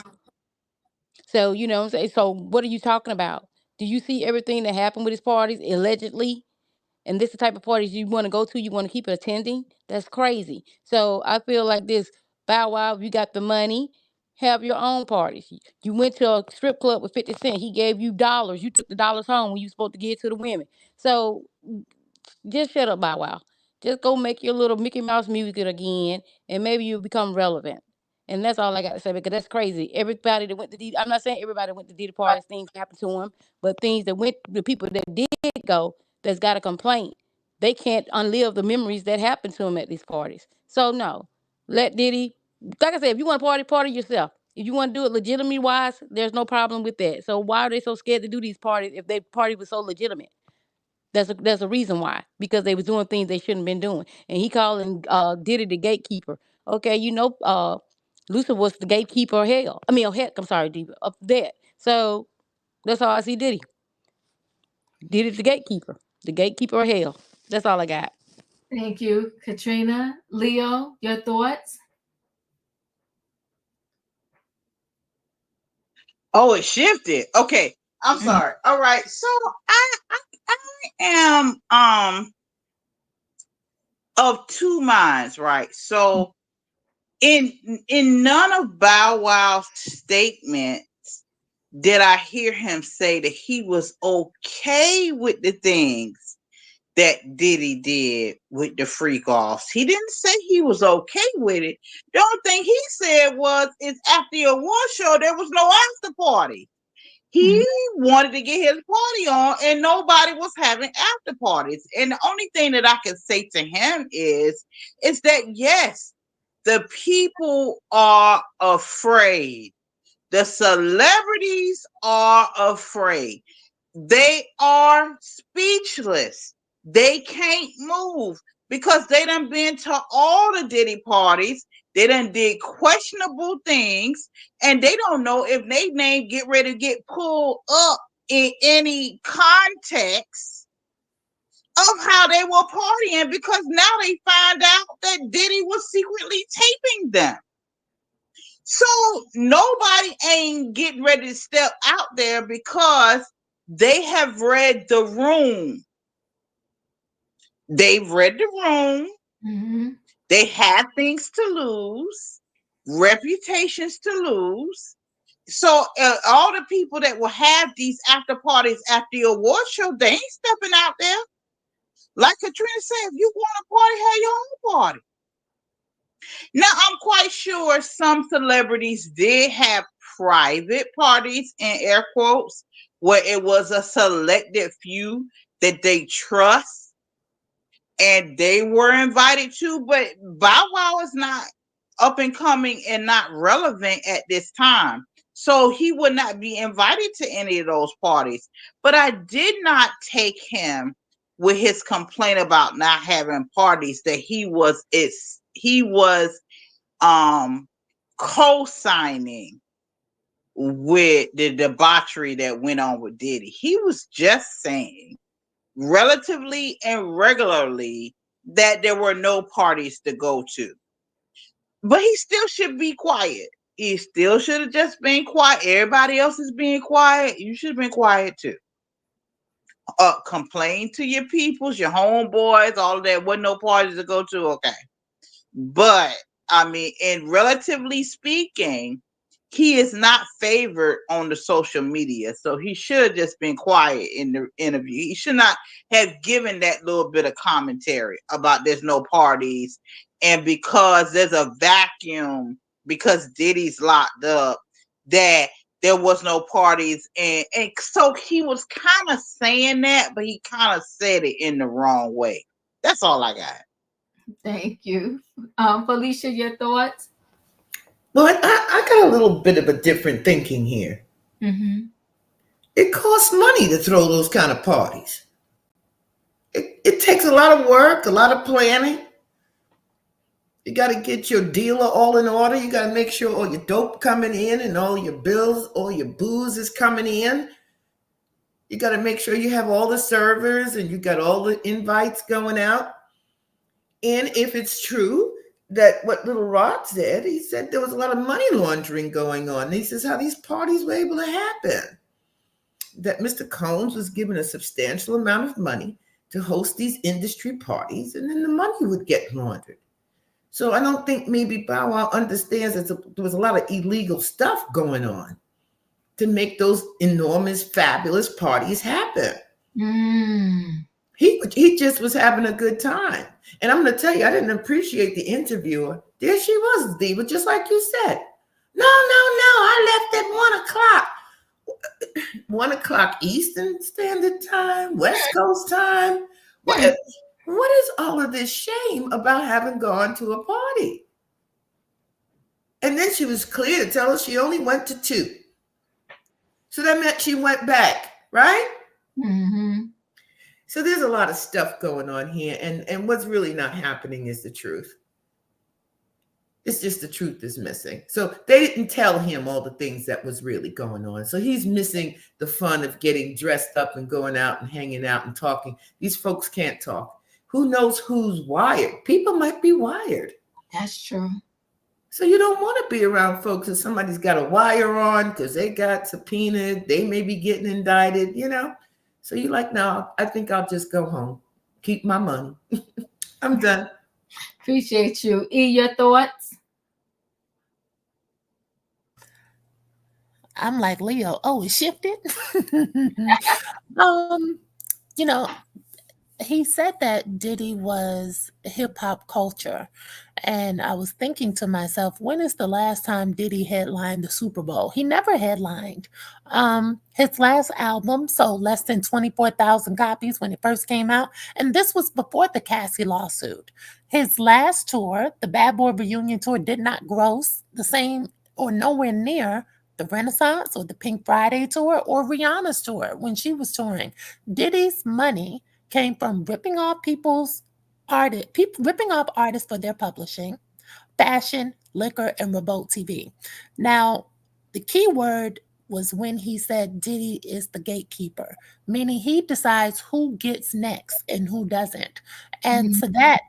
So you know what I'm saying. So what are you talking about? Do you see everything that happened with his parties allegedly? And this the type of parties you want to go to, you want to keep attending? That's crazy. So I feel like this, Bow Wow, if you got the money, have your own parties. You went to a strip club with 50 Cent. He gave you dollars. You took the dollars home when you supposed to give it to the women. So just shut up, Bow Wow. Just go make your little Mickey Mouse music again, and maybe you'll become relevant. And that's all I got to say because that's crazy. Everybody that went to Diddy, I'm not saying everybody went to Diddy parties, things happened to them, but things that went, the people that did go, that's got a complaint, they can't unlive the memories that happened to them at these parties. So no, let Diddy, like I said, if you want to party yourself. If you want to do it legitimately wise, there's no problem with that. So why are they so scared to do these parties if they party was so legitimate? There's a reason why, because they was doing things they shouldn't have been doing. And he calling Diddy the gatekeeper. Okay, Lucifer was the gatekeeper of hell. I mean, of heck, I'm sorry, Diva, of that. So that's how I see Diddy. Diddy's the gatekeeper of hell. That's all I got. Thank you, Katrina. Leo, your thoughts? Oh, it shifted. Okay, I'm sorry. All right, so I am of two minds, right? So in none of Bow Wow's statements did I hear him say that he was okay with the things that Diddy did with the freak offs. He didn't say he was okay with it. The only thing he said was, it's after the award show, there was no after party. He wanted to get his party on and nobody was having after parties. And the only thing that I can say to him is that yes, the people are afraid. The celebrities are afraid. They are speechless. They can't move because they done been to all the Diddy parties. They done did questionable things, and they don't know if their name get ready to get pulled up in any context of how they were partying, because now they find out that Diddy was secretly taping them. So nobody ain't getting ready to step out there because they have read the room. They've read the room. Mm-hmm. They have things to lose, reputations to lose. So all the people that will have these after parties after the award show, they ain't stepping out there. Like Katrina said, if you want a party, have your own party. Now, I'm quite sure some celebrities did have private parties, in air quotes, where it was a selected few that they trust and they were invited to, but Bow Wow is not up and coming and not relevant at this time. So he would not be invited to any of those parties. But I did not take him with his complaint about not having parties that he was co-signing with the debauchery that went on with Diddy. He was just saying relatively and regularly that there were no parties to go to. But he still should be quiet. He still should have just been quiet. Everybody else is being quiet. You should have been quiet too. Complain to your peoples, your homeboys, all of that. Wasn't no parties to go to. Okay. But I mean, in relatively speaking, he is not favored on the social media. So he should have just been quiet in the interview. He should not have given that little bit of commentary about there's no parties. And because there's a vacuum, because Diddy's locked up, that there was no parties. And so he was kind of saying that, but he kind of said it in the wrong way. That's all I got. Thank you. Felicia, your thoughts? Well, I got a little bit of a different thinking here. Mm-hmm. It costs money to throw those kind of parties. It takes a lot of work, a lot of planning. You got to get your dealer all in order. You got to make sure all your dope coming in and all your bills, all your booze is coming in. You got to make sure you have all the servers and you got all the invites going out. And if it's true that what Little Rod said, he said there was a lot of money laundering going on. And he says how these parties were able to happen. That Mr. Combs was given a substantial amount of money to host these industry parties, and then the money would get laundered. So I don't think maybe Bow Wow understands that there was a lot of illegal stuff going on to make those enormous, fabulous parties happen. Mm. He just was having a good time. And I'm going to tell you, I didn't appreciate the interviewer. There she was, Diva, just like you said. No, I left at 1 o'clock. 1 o'clock Eastern Standard Time, West Coast time. What is all of this shame about having gone to a party? And then she was clear to tell us she only went to 2. So that meant she went back, right? Mm-hmm. So there's a lot of stuff going on here. And what's really not happening is the truth. It's just the truth is missing. So they didn't tell him all the things that was really going on. So he's missing the fun of getting dressed up and going out and hanging out and talking. These folks can't talk. Who knows who's wired? People might be wired. That's true. So you don't want to be around folks if somebody's got a wire on because they got subpoenaed. They may be getting indicted, you know. So you're like, no, I think I'll just go home. Keep my money. I'm done. Appreciate you. E, your thoughts? I'm like Leo. Oh, it shifted. You know, he said that Diddy was hip hop culture. And I was thinking to myself, when is the last time Diddy headlined the Super Bowl? He never headlined. His last album sold less than 24,000 copies when it first came out. And this was before the Cassie lawsuit. His last tour, the Bad Boy Reunion Tour, did not gross the same or nowhere near the Renaissance or the Pink Friday Tour or Rihanna's tour when she was touring. Diddy's money came from ripping off ripping off artists for their publishing, fashion, liquor, and remote TV. Now, the key word was when he said Diddy is the gatekeeper, meaning he decides who gets next and who doesn't. And to that,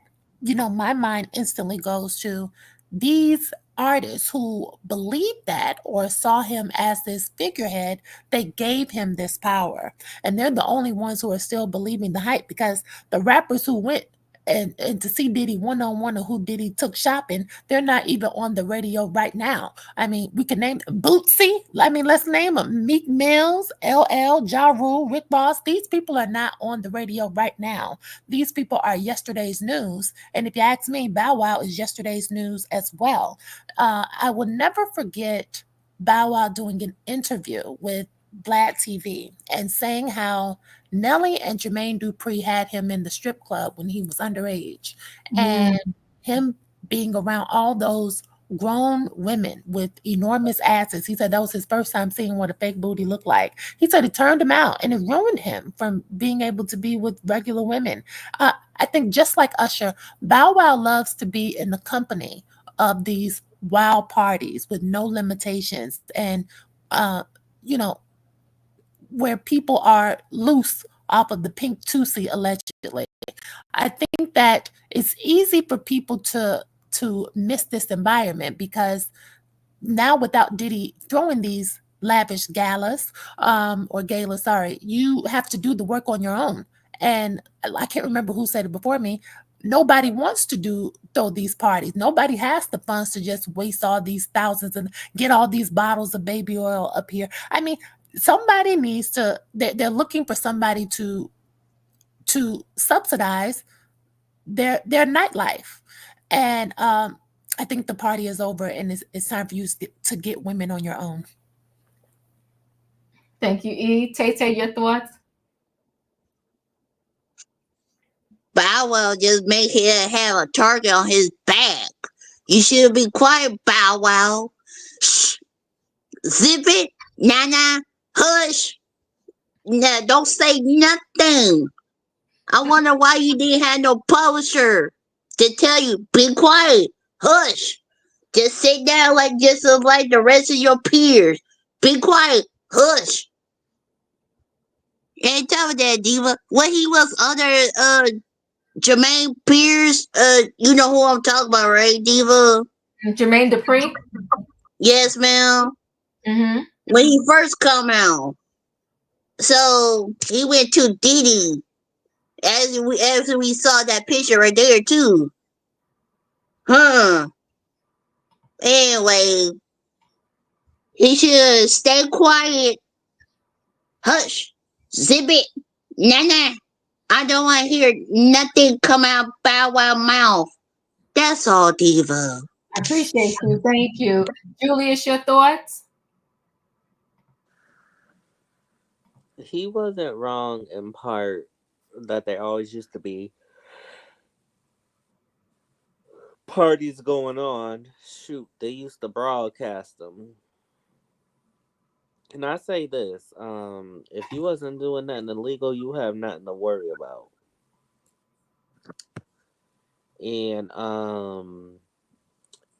you know, my mind instantly goes to these artists who believed that or saw him as this figurehead. They gave him this power, and they're the only ones who are still believing the hype, because the rappers who went and to see Diddy one-on-one or who Diddy took shopping, they're not even on the radio right now. I mean, we can name Bootsy. I mean, let's name them. Meek Mills, LL, Ja Rule, Rick Ross. These people are not on the radio right now. These people are yesterday's news. And if you ask me, Bow Wow is yesterday's news as well. I will never forget Bow Wow doing an interview with Vlad TV and saying how Nelly and Jermaine Dupri had him in the strip club when he was underage, and him being around all those grown women with enormous asses. He said that was his first time seeing what a fake booty looked like. He said it turned him out and it ruined him from being able to be with regular women. I think just like Usher, Bow Wow loves to be in the company of these wild parties with no limitations and, you know, where people are loose off of the pink Tussie allegedly. I think that it's easy for people to miss this environment because now without Diddy throwing these lavish galas or galas, sorry, you have to do the work on your own. And I can't remember who said it before me. Nobody wants to throw these parties. Nobody has the funds to just waste all these thousands and get all these bottles of baby oil up here. I mean, somebody needs to. They're looking for somebody to subsidize their nightlife, and I think the party is over, and it's time for you to get women on your own. Thank you, E. Tay, your thoughts? Bow Wow just make him have a target on his back. You should be quiet, Bow Wow. Shh. Zip it, Nana. Hush. No, don't say nothing. I wonder why you didn't have no publisher to tell you, be quiet, hush. Just sit down like the rest of your peers. Be quiet, hush. And tell me that, Diva. When he was under Jermaine Pierce, you know who I'm talking about, right, Diva? Jermaine Dupri? Yes, ma'am. Mm-hmm. When he first come out. So he went to Diddy. As we saw that picture right there too. Anyway, he should stay quiet. Hush. Zip it. Nana. I don't want to hear nothing come out Bow Wow mouth. That's all, Diva. I appreciate you. Thank you. Julius, your thoughts? He wasn't wrong in part that there always used to be parties going on. Shoot, they used to broadcast them. Can I say this? If you wasn't doing nothing illegal, you have nothing to worry about. And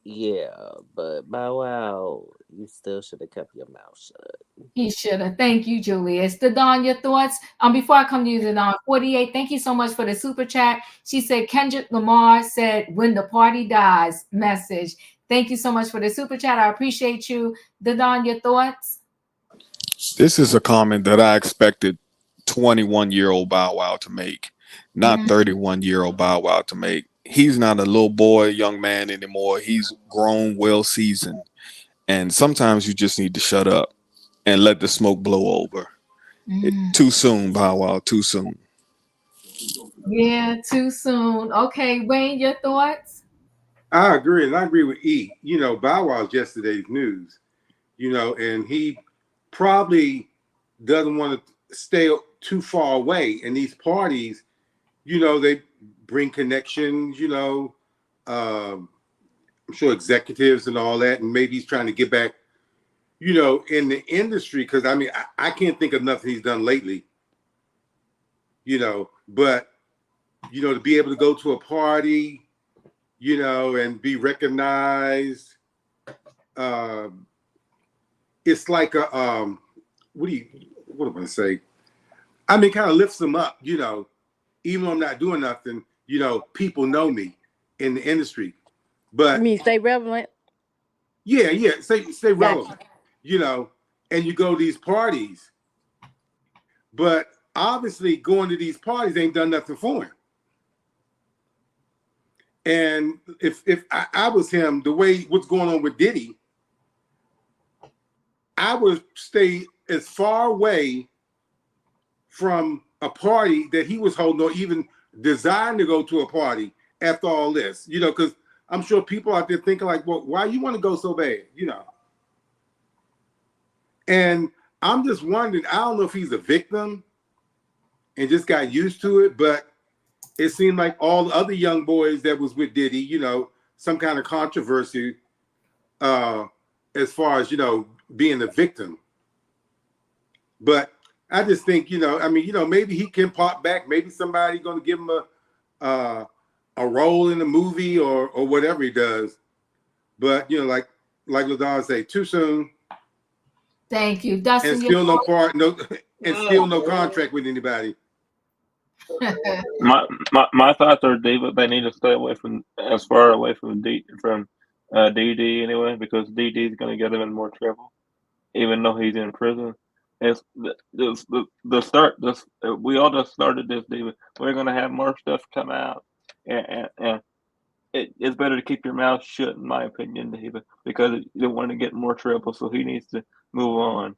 yeah, but Bow Wow, you still should have kept your mouth shut. He should have. Thank you, Julius. Dadon, your thoughts? Before I come to you, Dadon, 48, thank you so much for the super chat. She said Kendrick Lamar said, when the party dies, message. Thank you so much for the super chat. I appreciate you. Dadon, your thoughts? This is a comment that I expected 21-year-old Bow Wow to make, not 31-year-old Bow Wow to make. He's not a little boy, young man anymore. He's grown, well seasoned. And sometimes you just need to shut up and let the smoke blow over. Too soon, Bow Wow, too soon. Yeah, too soon. Okay, Wayne, your thoughts? I agree, and I agree with E. You know, Bow Wow's yesterday's news, you know, and he probably doesn't want to stay too far away. And these parties, you know, they bring connections, you know, I'm sure executives and all that, and maybe he's trying to get back, you know, in the industry, because I mean, I can't think of nothing he's done lately, you know, but, you know, to be able to go to a party, you know, and be recognized, it's like a, what am I going to say? I mean, kind of lifts them up, you know, even though I'm not doing nothing, you know, people know me in the industry. But You mean stay relevant? Yeah, stay relevant, you know, and you go to these parties, but obviously going to these parties ain't done nothing for him. And if I was him, the way what's going on with Diddy, I would stay as far away from a party that he was holding or even desiring to go to a party after all this, you know, because I'm sure people out there thinking like, well, why you want to go so bad, you know? And I'm just wondering, I don't know if he's a victim and just got used to it, but it seemed like all the other young boys that was with Diddy, you know, some kind of controversy as far as, you know, being a victim. But I just think, you know, I mean, you know, maybe he can pop back. Maybe somebody going to give him a role in the movie or whatever he does. But, you know, like LaDon say, too soon. Thank you, Dustin. And still no contract with anybody. my thoughts are, David, they need to stay away from as far away from DD anyway, because DD is going to get him in more trouble, even though he's in prison. It's the start. This we all just started this, David. We're going to have more stuff come out, and it's better to keep your mouth shut, in my opinion, David, because you don't want to get more trouble. So he needs to move on.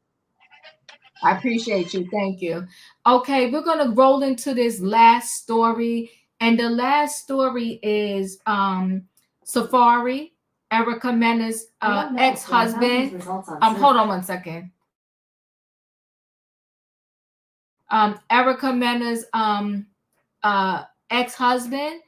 I appreciate you. Thank you. Okay, we're going to roll into this last story. And the last story is Safaree, Erica Mena's ex-husband. Hold on one second. Erica Mena's ex-husband,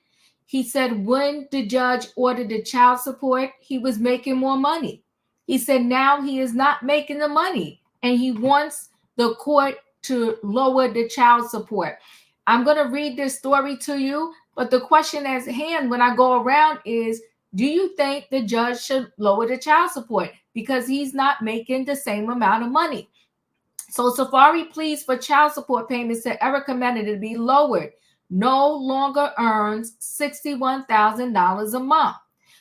he said when the judge ordered the child support, he was making more money. He said now he is not making the money, and he wants the court to lower the child support. I'm going to read this story to you, but the question at hand when I go around is, do you think the judge should lower the child support because he's not making the same amount of money? So Safaree pleads for child support payments to Erica Mena to be lowered. No longer earns $61,000 a month.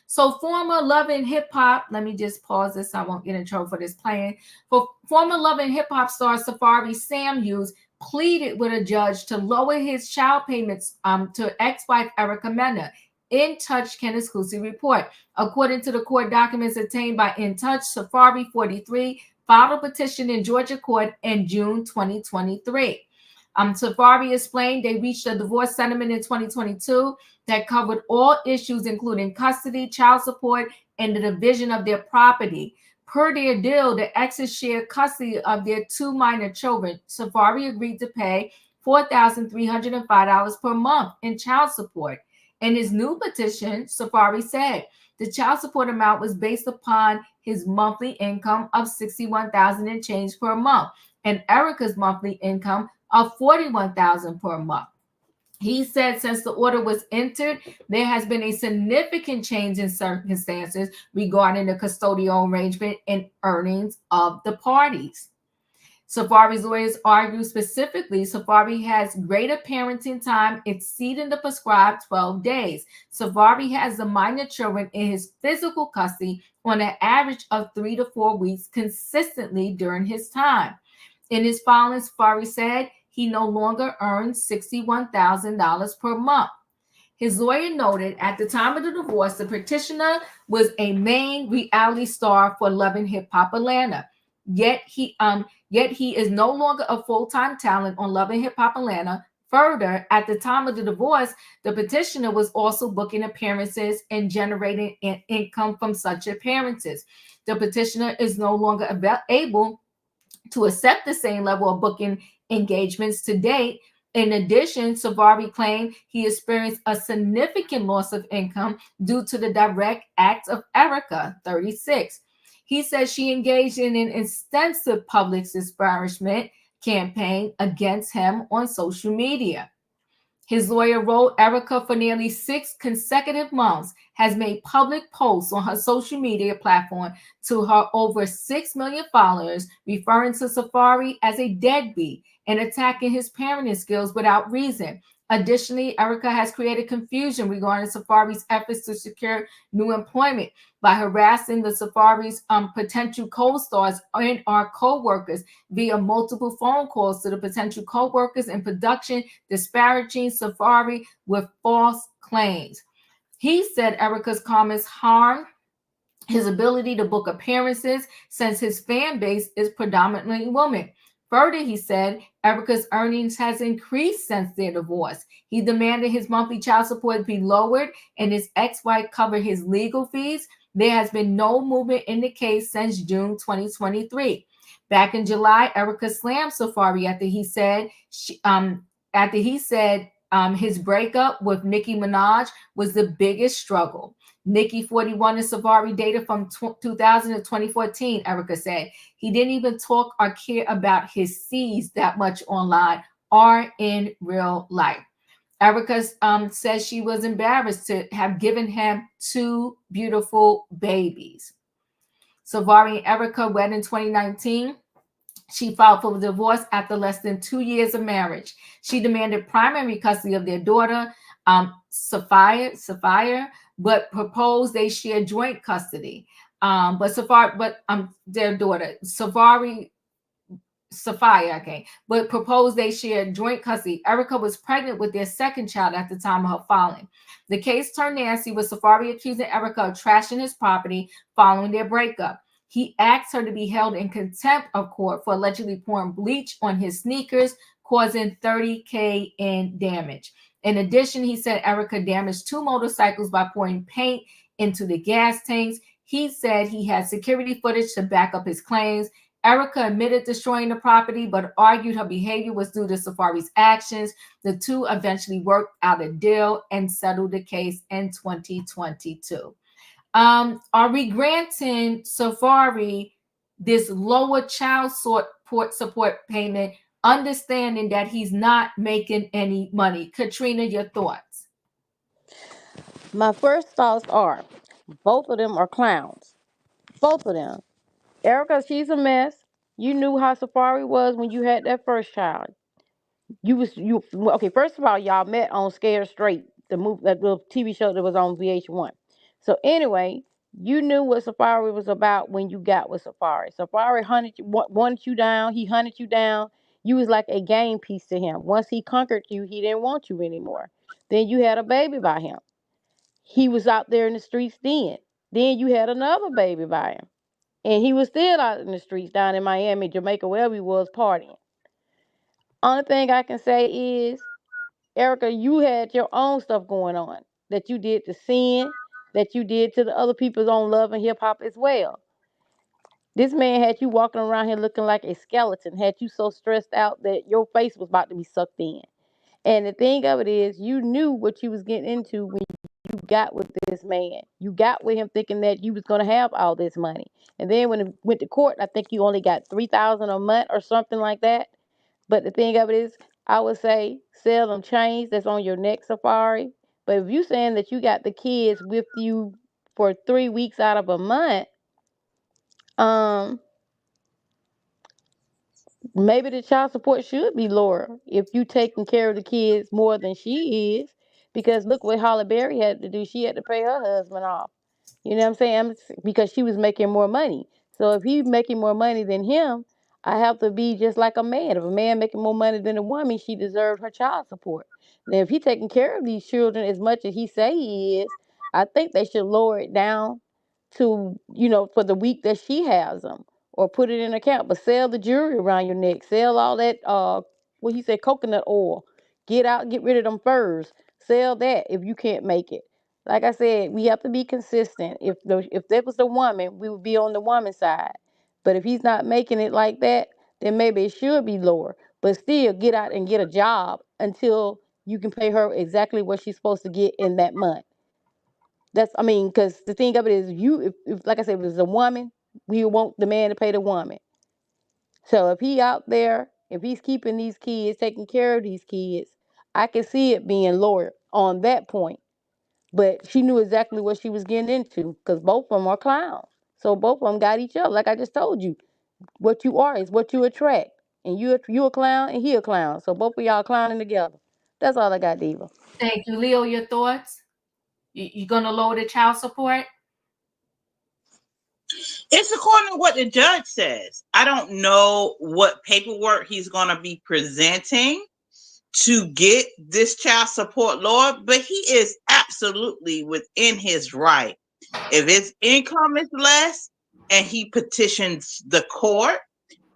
So former Love and Hip Hop, let me just pause this so I won't get in trouble for this playing. For former Love and Hip Hop star Safaree Samuels pleaded with a judge to lower his child payments to ex-wife Erica Mena. In Touch can exclusively report. According to the court documents obtained by In Touch, Safaree 43 filed a petition in Georgia court in June 2023. Safaree explained they reached a divorce settlement in 2022 that covered all issues, including custody, child support, and the division of their property. Per their deal, the exes shared custody of their two minor children. Safaree agreed to pay $4,305 per month in child support. In his new petition, Safaree said the child support amount was based upon his monthly income of $61,000 and change per month, and Erica's monthly income of $41,000 per month. He said since the order was entered, there has been a significant change in circumstances regarding the custodial arrangement and earnings of the parties. Safaree's lawyers argue specifically Safaree has greater parenting time exceeding the prescribed 12 days. Safaree has the minor children in his physical custody on an average of 3 to 4 weeks consistently during his time. In his filing, Safaree said he no longer earns $61,000 per month. His lawyer noted at the time of the divorce, the petitioner was a main reality star for Love and Hip Hop Atlanta. Yet he is no longer a full-time talent on Love and Hip Hop Atlanta. Further, at the time of the divorce, the petitioner was also booking appearances and generating an income from such appearances. The petitioner is no longer able to accept the same level of booking engagements to date. In addition, Safaree claimed he experienced a significant loss of income due to the direct acts of Erica, 36. He says she engaged in an extensive public disparagement campaign against him on social media. His lawyer wrote Erica for nearly 6 consecutive months has made public posts on her social media platform to her over 6 million followers, referring to Safaree as a deadbeat and attacking his parenting skills without reason. Additionally, Erica has created confusion regarding Safaree's efforts to secure new employment by harassing the Safaree's potential co-stars and our co-workers via multiple phone calls to the potential co-workers in production, disparaging Safaree with false claims. He said Erica's comments harm his ability to book appearances since his fan base is predominantly women. Further, he said Erica's earnings has increased since their divorce. He demanded his monthly child support be lowered and his ex-wife cover his legal fees. There has been no movement in the case since June 2023. Back in July, Erica slammed Safaree after he said his breakup with Nicki Minaj was the biggest struggle. Nicki, 41, and Safaree dated from 2000 to 2014, Erica said. He didn't even talk or care about his C's that much online or in real life. Erica says she was embarrassed to have given him 2 beautiful babies. Safaree and Erica wed in 2019. She filed for divorce after less than 2 years of marriage. She demanded primary custody of their daughter, Safaree, but proposed they share joint custody. Their daughter, Safaree, but proposed they share joint custody. Erica was pregnant with their second child at the time of her filing. The case turned nasty with Safaree accusing Erica of trashing his property following their breakup. He asked her to be held in contempt of court for allegedly pouring bleach on his sneakers, causing $30,000 in damage. In addition, he said Erica damaged 2 motorcycles by pouring paint into the gas tanks. He said he had security footage to back up his claims. Erica admitted destroying the property, but argued her behavior was due to Safaree's actions. The two eventually worked out a deal and settled the case in 2022. Are we granting Safaree this lower child support payment, understanding that he's not making any money? Katrina, your thoughts? My first thoughts are both of them are clowns. Both of them. Erica, she's a mess. You knew how Safaree was when you had that first child. Okay, first of all, y'all met on Scared Straight, the movie, that little TV show that was on VH1. So anyway, you knew what Safaree was about when you got with Safaree. Safaree wanted you down. He hunted you down. You was like a game piece to him. Once he conquered you, he didn't want you anymore. Then you had a baby by him. He was out there in the streets then. Then you had another baby by him. And he was still out in the streets down in Miami, Jamaica, wherever he was partying. Only thing I can say is, Erica, you had your own stuff going on that you did to sin, that you did to the other people's own love and hip hop as well. This man had you walking around here looking like a skeleton, had you so stressed out that your face was about to be sucked in. And the thing of it is, you knew what you was getting into when you got with this man. You got with him thinking that you was going to have all this money. And then when it went to court, I think you only got $3,000 a month or something like that. But the thing of it is, I would say sell them chains that's on your neck, Safaree. But if you saying that you got the kids with you for 3 weeks out of a month, maybe the child support should be lower if you taking care of the kids more than she is. Because look what Holly Berry had to do. She had to pay her husband off. You know what I'm saying? Because she was making more money. So if he's making more money than him, I have to be just like a man. If a man making more money than a woman, she deserves her child support. Now, if he's taking care of these children as much as he say he is, I think they should lower it down to, for the week that she has them, or put it in an account. But sell the jewelry around your neck. Sell all that, what he said, coconut oil. Get rid of them furs. Sell that if you can't make it. Like I said, we have to be consistent. If that was the woman, we would be on the woman's side. But if he's not making it like that, then maybe it should be lower. But still, get out and get a job until you can pay her exactly what she's supposed to get in that month. Because the thing of it is, if like I said, if it's a woman, we want the man to pay the woman. So if he out there, if he's keeping these kids, taking care of these kids, I can see it being lower on that point. But she knew exactly what she was getting into, because both of them are clowns. So both of them got each other. Like I just told you, what you are is what you attract. And you a clown and he a clown. So both of y'all clowning together. That's all I got, Diva. Thank you. Leo, your thoughts? You going to lower the child support? It's according to what the judge says. I don't know what paperwork he's going to be presenting to get this child support lower, but he is absolutely within his right. If his income is less and he petitions the court,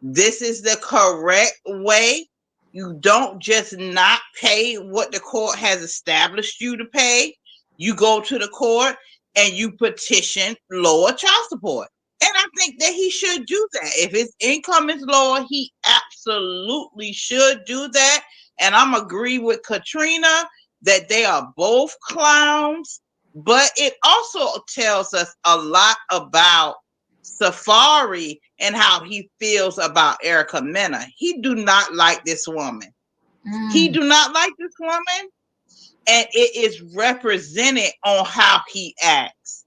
this is the correct way. You don't just not pay what the court has established you to pay. You go to the court and you petition lower child support. And I think that he should do that. If his income is lower, he absolutely should do that. And I'm agree with Katrina that they are both clowns. But it also tells us a lot about Safaree and how he feels about Erica Mena. He do not like this woman. He do not like this woman. And it is represented on how he acts.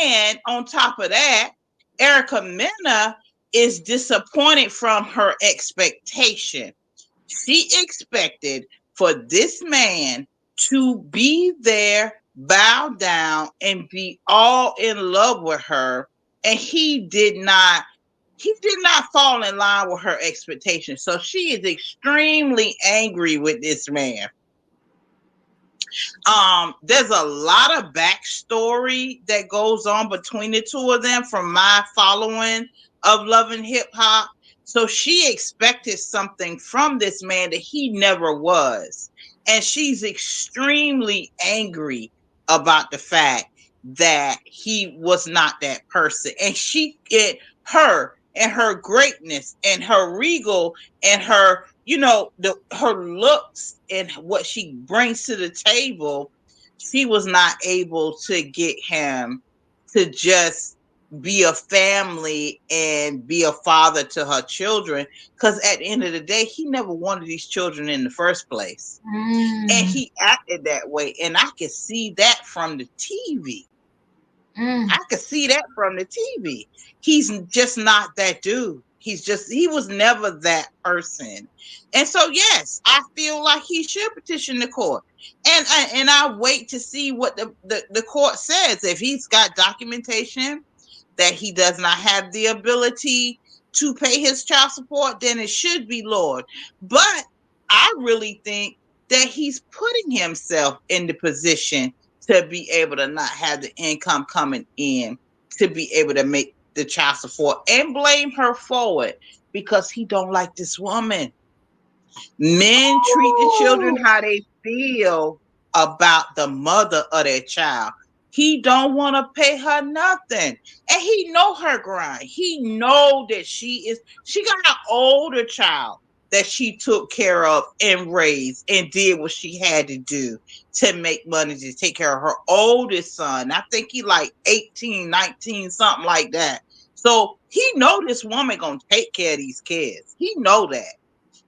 And on top of that, Erica Mena is disappointed from her expectation. She expected for this man to be there, bow down, and be all in love with her. And he did not fall in line with her expectations. So she is extremely angry with this man. There's a lot of backstory that goes on between the two of them from my following of Love and Hip Hop. So she expected something from this man that he never was. And she's extremely angry about the fact that he was not that person. And her greatness and her regal and her, her looks and what she brings to the table, she was not able to get him to just be a family and be a father to her children, because at the end of the day, he never wanted these children in the first place. And he acted that way, and I could see that from the TV. I could see that from the TV. He's just not that dude. He was never that person. And so, yes, I feel like he should petition the court. And I wait to see what the court says. If he's got documentation that he does not have the ability to pay his child support, then it should be lowered. But I really think that he's putting himself in the position to be able to not have the income coming in to be able to make the child support, and blame her for it because he don't like this woman. Men treat the children how they feel about the mother of their child. He don't want to pay her nothing. And he know her grind. He know that she got an older child that she took care of and raised and did what she had to do to make money to take care of her oldest son. I think he like 18, 19, something like that. So he know this woman gonna take care of these kids. He know that.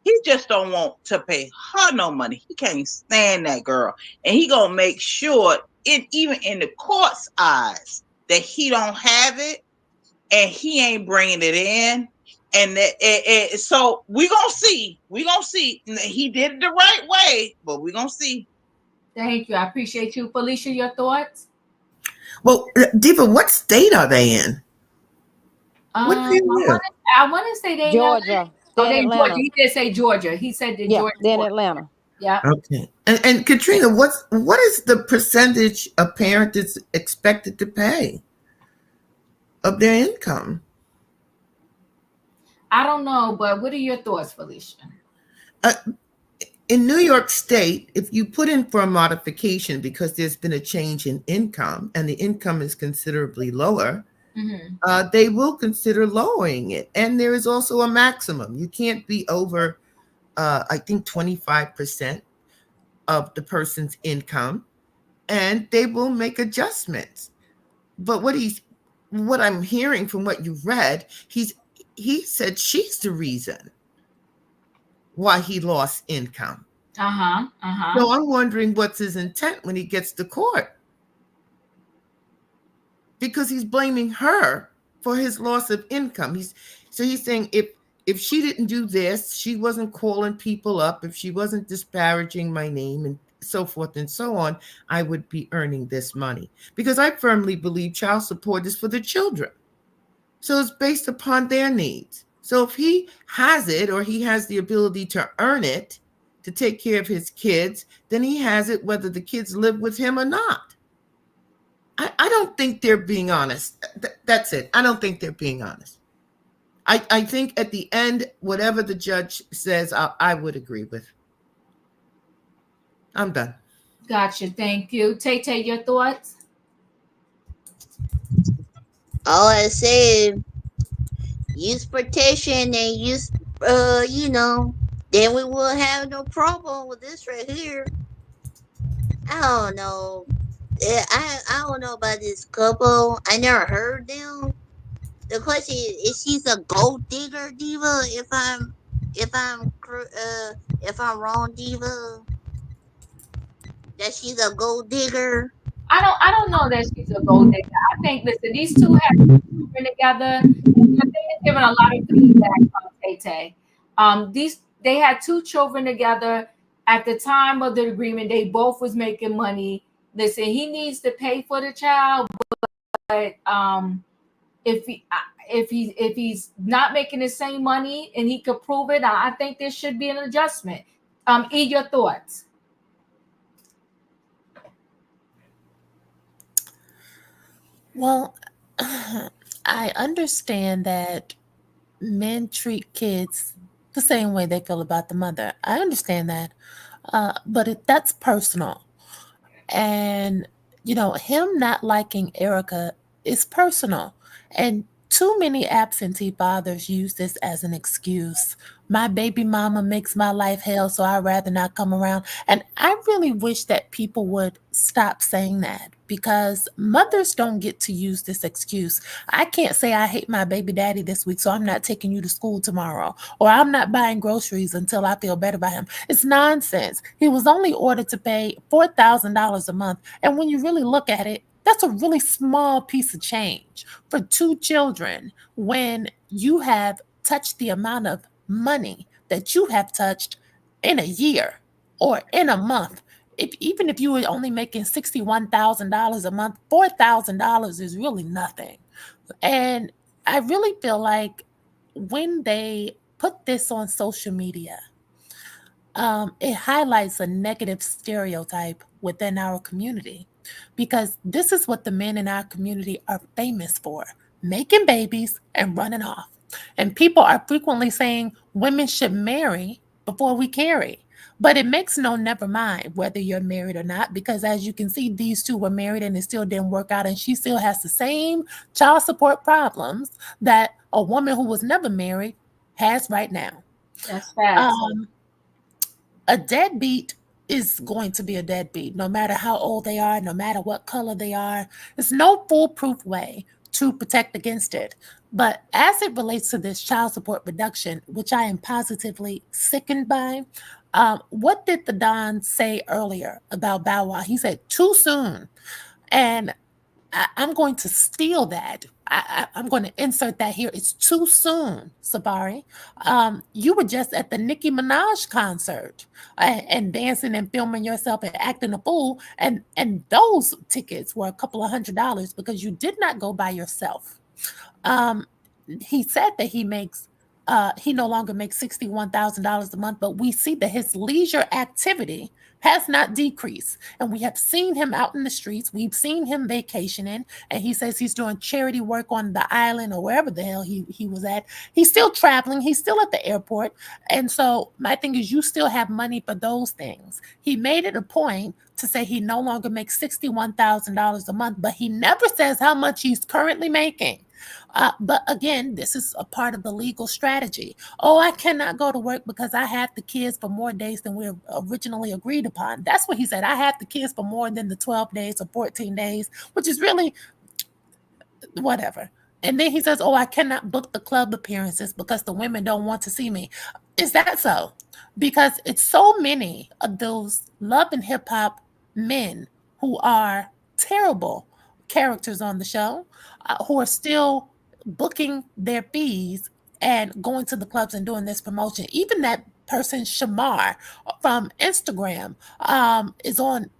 He just don't want to pay her no money. He can't stand that girl. And he gonna make sure, even in the court's eyes, that he don't have it and he ain't bringing it in. And so we gonna see. We gonna see. He did it the right way, but we gonna see. Thank you. I appreciate you. Felicia, your thoughts? Well, Diva, what state are they in? I want to say they Georgia. They Atlanta. Georgia. He did say Georgia. He said that Georgia. Then Atlanta. Yeah. Okay. And Katrina, what is the percentage a parent is expected to pay of their income? I don't know, but what are your thoughts, Felicia? In New York State, if you put in for a modification because there's been a change in income and the income is considerably lower, they will consider lowering it. And there is also a maximum. You can't be over, I think, 25% of the person's income, and they will make adjustments. But what I'm hearing from what you read, he said she's the reason why he lost income. So I'm wondering what's his intent when he gets to court, because he's blaming her for his loss of income. He's saying if she didn't do this, she wasn't calling people up, if she wasn't disparaging my name and so forth and so on, I would be earning this money. Because I firmly believe child support is for the children. So it's based upon their needs. So if he has it, or he has the ability to earn it to take care of his kids, then he has it whether the kids live with him or not. I don't think they're being honest. That's it. I don't think they're being honest. I think at the end, whatever the judge says, I would agree with. I'm done. Gotcha. Thank you. Tay, your thoughts? All I said, use protection and use, then we will have no problem with this right here. I don't know. I don't know about this couple. I never heard them. The question is she's a gold digger, Diva? If I'm wrong, Diva, that she's a gold digger. I don't know that she's a gold digger. I think, listen, these two have children together. They've given a lot of feedback on Tay Tay. They had two children together at the time of the agreement. They both was making money. Listen, he needs to pay for the child, but if he's not making the same money and he could prove it, I think there should be an adjustment. Your thoughts? Well, I understand that men treat kids the same way they feel about the mother. I understand that. But that's personal. And, him not liking Erica is personal. And too many absentee fathers use this as an excuse. My baby mama makes my life hell, so I'd rather not come around. And I really wish that people would stop saying that because mothers don't get to use this excuse. I can't say I hate my baby daddy this week, so I'm not taking you to school tomorrow, or I'm not buying groceries until I feel better about him. It's nonsense. He was only ordered to pay $4,000 a month. And when you really look at it, that's a really small piece of change for two children when you have touched the amount of money that you have touched in a year or in a month. Even if you were only making $61,000 a month, $4,000 is really nothing. And I really feel like when they put this on social media, it highlights a negative stereotype within our community because this is what the men in our community are famous for: making babies and running off. And people are frequently saying women should marry before we carry. But it makes no never mind whether you're married or not, because as you can see, these two were married and it still didn't work out. And she still has the same child support problems that a woman who was never married has right now. That's facts. A deadbeat is going to be a deadbeat, no matter how old they are, no matter what color they are. There's no foolproof way to protect against it. But as it relates to this child support reduction, which I am positively sickened by, what did the Don say earlier about Bow Wow? He said, too soon. And I'm going to steal that. I'm going to insert that here. It's too soon, Safaree. You were just at the Nicki Minaj concert and dancing and filming yourself and acting a fool. And those tickets were a couple of $100s because you did not go by yourself. He said that he no longer makes $61,000 a month, but we see that his leisure activity has not decreased. And we have seen him out in the streets. We've seen him vacationing. And he says he's doing charity work on the island or wherever the hell he was at. He's still traveling. He's still at the airport. And so my thing is, you still have money for those things. He made it a point to say he no longer makes $61,000 a month, but he never says how much he's currently making. But again, this is a part of the legal strategy. Oh, I cannot go to work because I have the kids for more days than we originally agreed upon. That's what he said. I have the kids for more than the 12 days or 14 days, which is really whatever. And then he says, oh, I cannot book the club appearances because the women don't want to see me. Is that so? Because it's so many of those love and hip hop men who are terrible characters on the show, who are still booking their fees and going to the clubs and doing this promotion. Even that person, Shamar from Instagram, is on,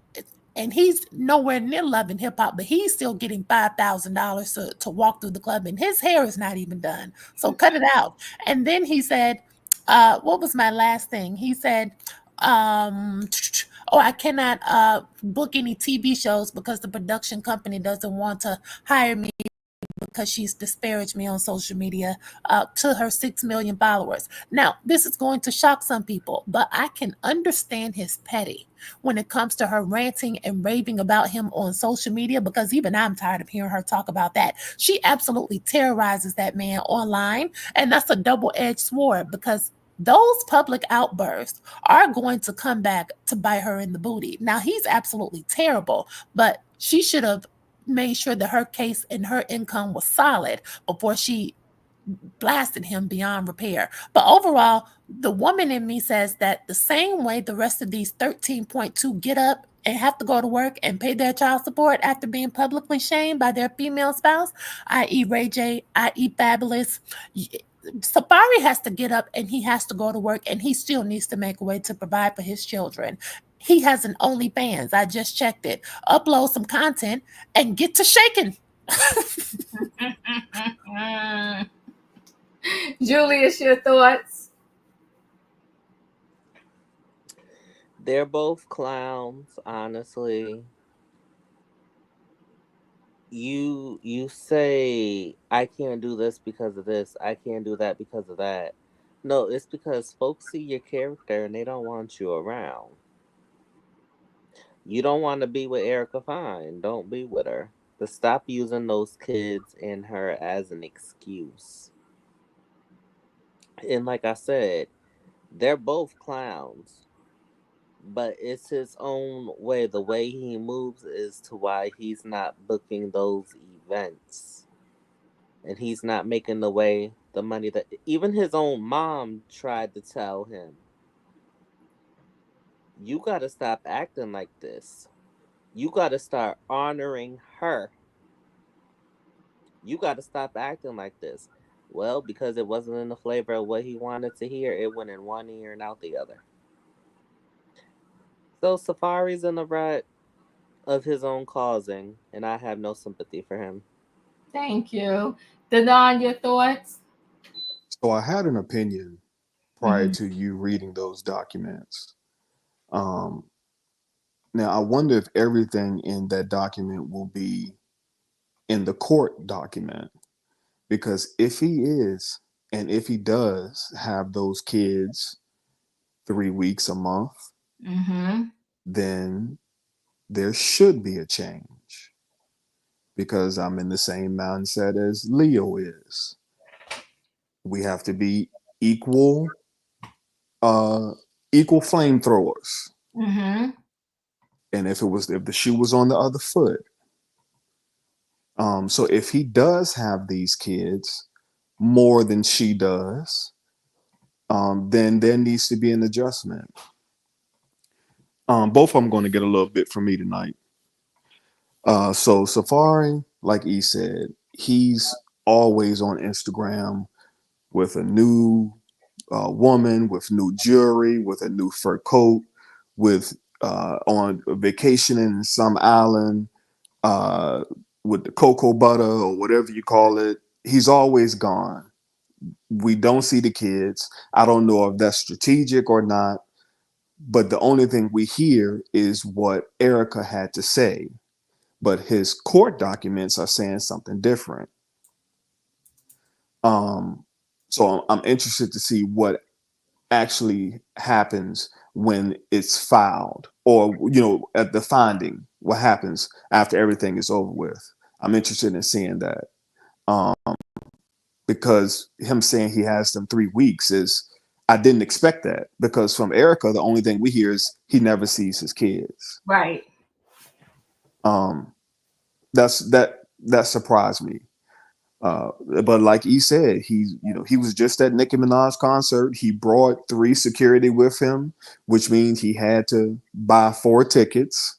and he's nowhere near Love and Hip Hop, but he's still getting $5,000 to walk through the club, and his hair is not even done. So cut it out. And then he said, what was my last thing? He said, oh, I cannot book any TV shows because the production company doesn't want to hire me because she's disparaged me on social media to her 6 million followers. Now, this is going to shock some people, but I can understand his petty when it comes to her ranting and raving about him on social media, because even I'm tired of hearing her talk about that. She absolutely terrorizes that man online, and that's a double-edged sword, because those public outbursts are going to come back to bite her in the booty. Now, he's absolutely terrible, but she should have made sure that her case and her income was solid before she blasted him beyond repair. But overall, the woman in me says that the same way the rest of these 13.2 get up and have to go to work and pay their child support after being publicly shamed by their female spouse, i.e. Ray J, i.e. Fabulous, Safaree has to get up and he has to go to work, and he still needs to make a way to provide for his children. He has an OnlyFans. I just checked it. Upload some content and get to shaking. Julius, your thoughts? They're both clowns, honestly. You say I can't do this because of this, I can't do that because of that. No, it's because folks see your character and they don't want you around. You don't want to be with Erica, fine, don't be with her. But stop using those kids and her as an excuse. And like I said, they're both clowns. But it's his own way. The way he moves is to why he's not booking those events. And he's not making the money that even his own mom tried to tell him, you got to stop acting like this. You got to start honoring her. You got to stop acting like this. Well, because it wasn't in the flavor of what he wanted to hear, it went in one ear and out the other. So Safaree's in the rut of his own causing, and I have no sympathy for him. Thank you. Danon, your thoughts? So I had an opinion prior to you reading those documents. Um, Now I wonder if everything in that document will be in the court document, because if he is, and if he does have those kids 3 weeks a month, then there should be a change, because I'm in the same mindset as Leo is. We have to be equal, equal flamethrowers. And if the shoe was on the other foot. So if he does have these kids more than she does, then there needs to be an adjustment. Both of them going to get a little bit from me tonight. So Safaree, like E said, he's always on Instagram with a new woman, with new jewelry, with a new fur coat, with on vacation in some island, with the cocoa butter or whatever you call it. He's always gone. We don't see the kids. I don't know if that's strategic or not, but the only thing we hear is what Erica had to say. But his court documents are saying something different. So I'm interested to see what actually happens when it's filed, or at the finding, what happens after everything is over with. I'm interested in seeing that, because him saying he has them 3 weeks is, I didn't expect that, because from Erica the only thing we hear is he never sees his kids. Right. That surprised me. But like he said, he was just at Nicki Minaj's concert. He brought 3 security with him, which means he had to buy 4 tickets.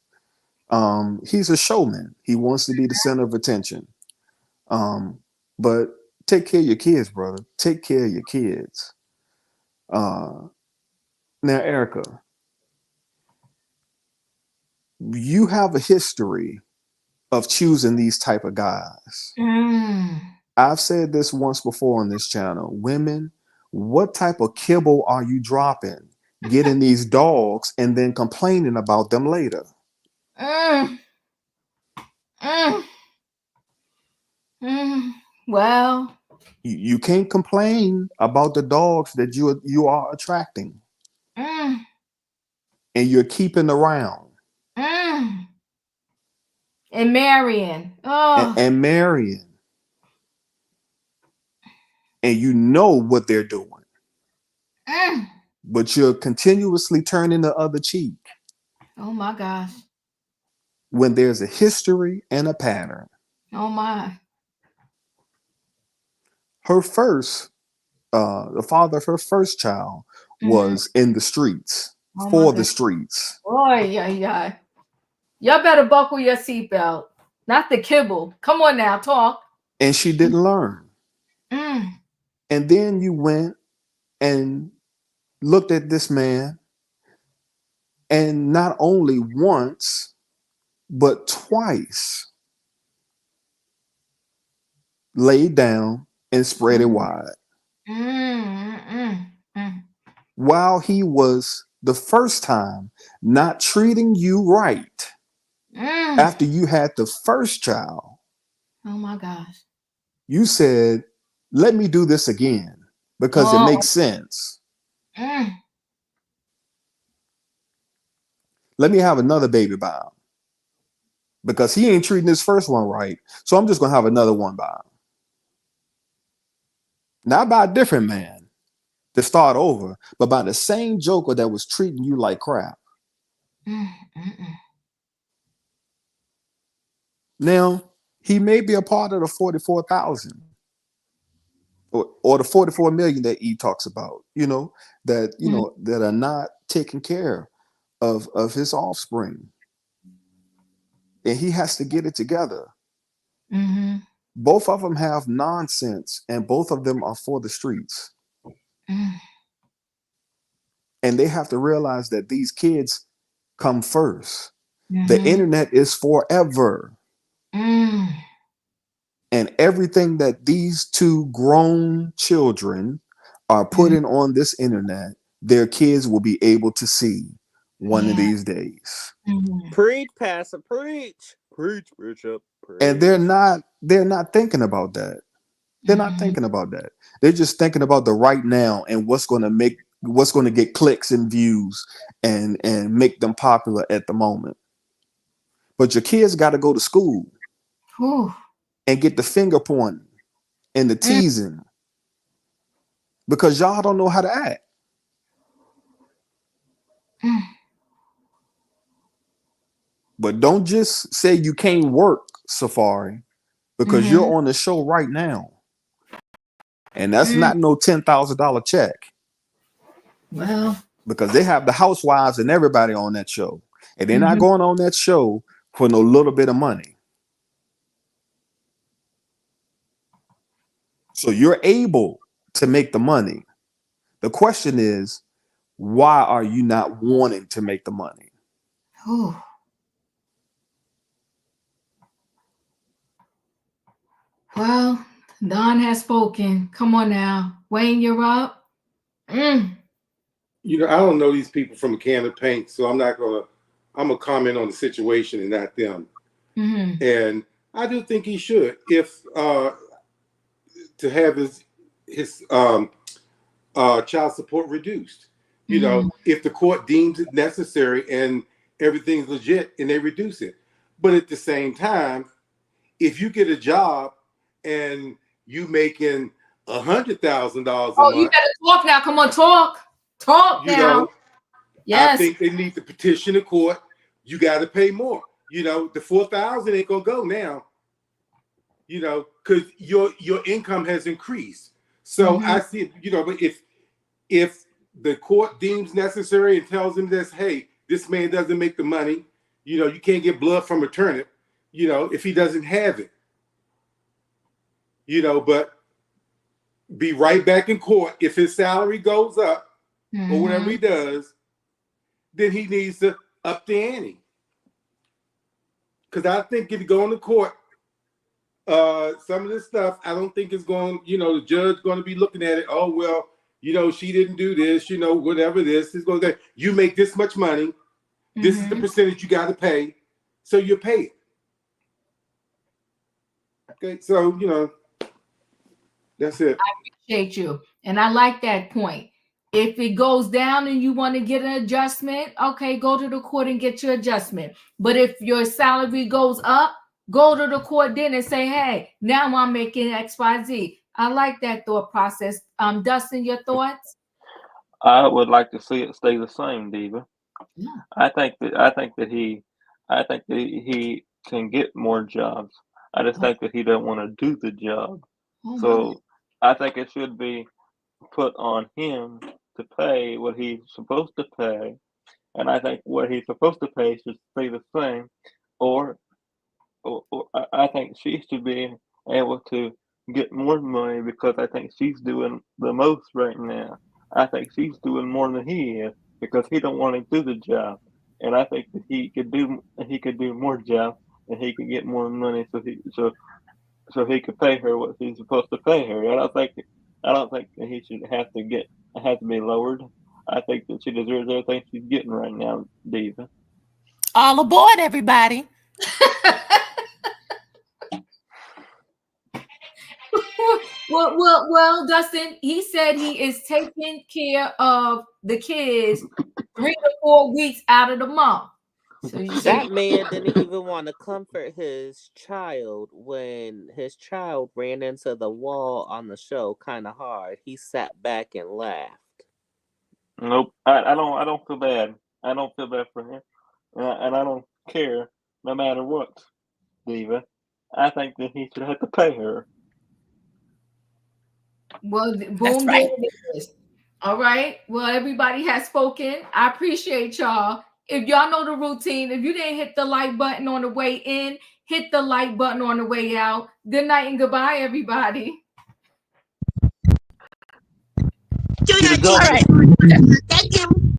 He's a showman. He wants to be the center of attention. But take care of your kids, brother. Take care of your kids. Now, Erica, you have a history of choosing these type of guys. I've said this once before on this channel. Women, what type of kibble are you dropping? Getting these dogs and then complaining about them later. Well, You can't complain about the dogs that you are attracting mm, and you're keeping around mm. And marrying. Oh, and marrying, and you know what they're doing, mm. but you're continuously turning the other cheek Oh my gosh. when there's a history and a pattern. Oh my. Her first, the father of her first child Mm-hmm. was in the streets, Oh my for the God. streets. Boy, yeah. Y'all better buckle your seatbelt. Not the kibble. Come on now, talk. And she didn't learn. Mm. And then you went and looked at this man, and not only once, but twice laid down and spread it wide. While he was the first time not treating you right after you had the first child, Oh my gosh. you said, let me do this again because it Oh. makes sense. Let me have another baby by him because he ain't treating his first one right. So I'm just going to have another one by him. Not by a different man to start over, but by the same joker that was treating you like crap. Now, he may be a part of the 44,000 or the 44 million that he talks about, that are not taking care of his offspring. And he has to get it together. Mm-hmm. Both of them have nonsense and both of them are for the streets. And they have to realize that these kids come first. The internet is forever. And everything that these two grown children are putting on this internet, their kids will be able to see one of these days. Preach, Pastor, preach. Preach, Bishop. Preach. And they're not thinking about that. They're not thinking about that. They're just thinking about the right now and what's going to get clicks and views and make them popular at the moment. But your kids got to go to school and get the finger pointing and the teasing because y'all don't know how to act. But don't just say you can't work, Safaree, because you're on the show right now. And that's not no $10,000 check. Well, because they have the housewives and everybody on that show. And they're not going on that show for no little bit of money. So you're able to make the money. The question is, why are you not wanting to make the money? Well, Don has spoken. Come on now. Wayne, you're up. I don't know these people from a can of paint, so I'm gonna comment on the situation and not them. And I do think he should, if to have his child support reduced. If the court deems it necessary and everything's legit and they reduce it. But at the same time, if you get a job and you making $100,000 a month, you better talk now. Come on, talk now. Yes. I think they need to petition the court. You got to pay more. The 4,000 ain't gonna go now. Because your income has increased. So I see it. But if the court deems necessary and tells him this, hey, this man doesn't make the money. You can't get blood from a turnip. If he doesn't have it. But be right back in court. If his salary goes up or whatever he does, then he needs to up the ante. Because I think if you go into court, some of this stuff, I don't think it's going, the judge going to be looking at it. Oh, well, she didn't do this, whatever this is going to, you make this much money. This is the percentage you got to pay. So you pay it. Okay. So, That's it. I appreciate you. And I like that point. If it goes down and you want to get an adjustment, okay, go to the court and get your adjustment. But if your salary goes up, go to the court then and say, hey, now I'm making XYZ. I like that thought process. Dustin, your thoughts? I would like to see it stay the same, Diva. Yeah. I think that he can get more jobs. I just think that he don't want to do the job. So I think it should be put on him to pay what he's supposed to pay, and I think what he's supposed to pay should stay the same, or I think she should be able to get more money because I think she's doing the most right now. I think she's doing more than he is because he don't want to do the job, and I think that he could do more jobs and he could get more money so he could pay her what he's supposed to pay her. I don't think that he should have to be lowered. I think that she deserves everything she's getting right now, Diva. All aboard, everybody. Well, Dustin, he said he is taking care of the kids 3 to 4 weeks out of the month. So that man didn't even want to comfort his child when his child ran into the wall on the show kind of hard. He sat back and laughed. Nope, I don't feel bad. I don't feel bad for him, and I don't care no matter what, Diva. I think that he should have to pay her. Well, boom, right. All right. Well, everybody has spoken. I appreciate y'all. If y'all know the routine, if you didn't hit the like button on the way in, hit the like button on the way out. Good night and goodbye, everybody. All right.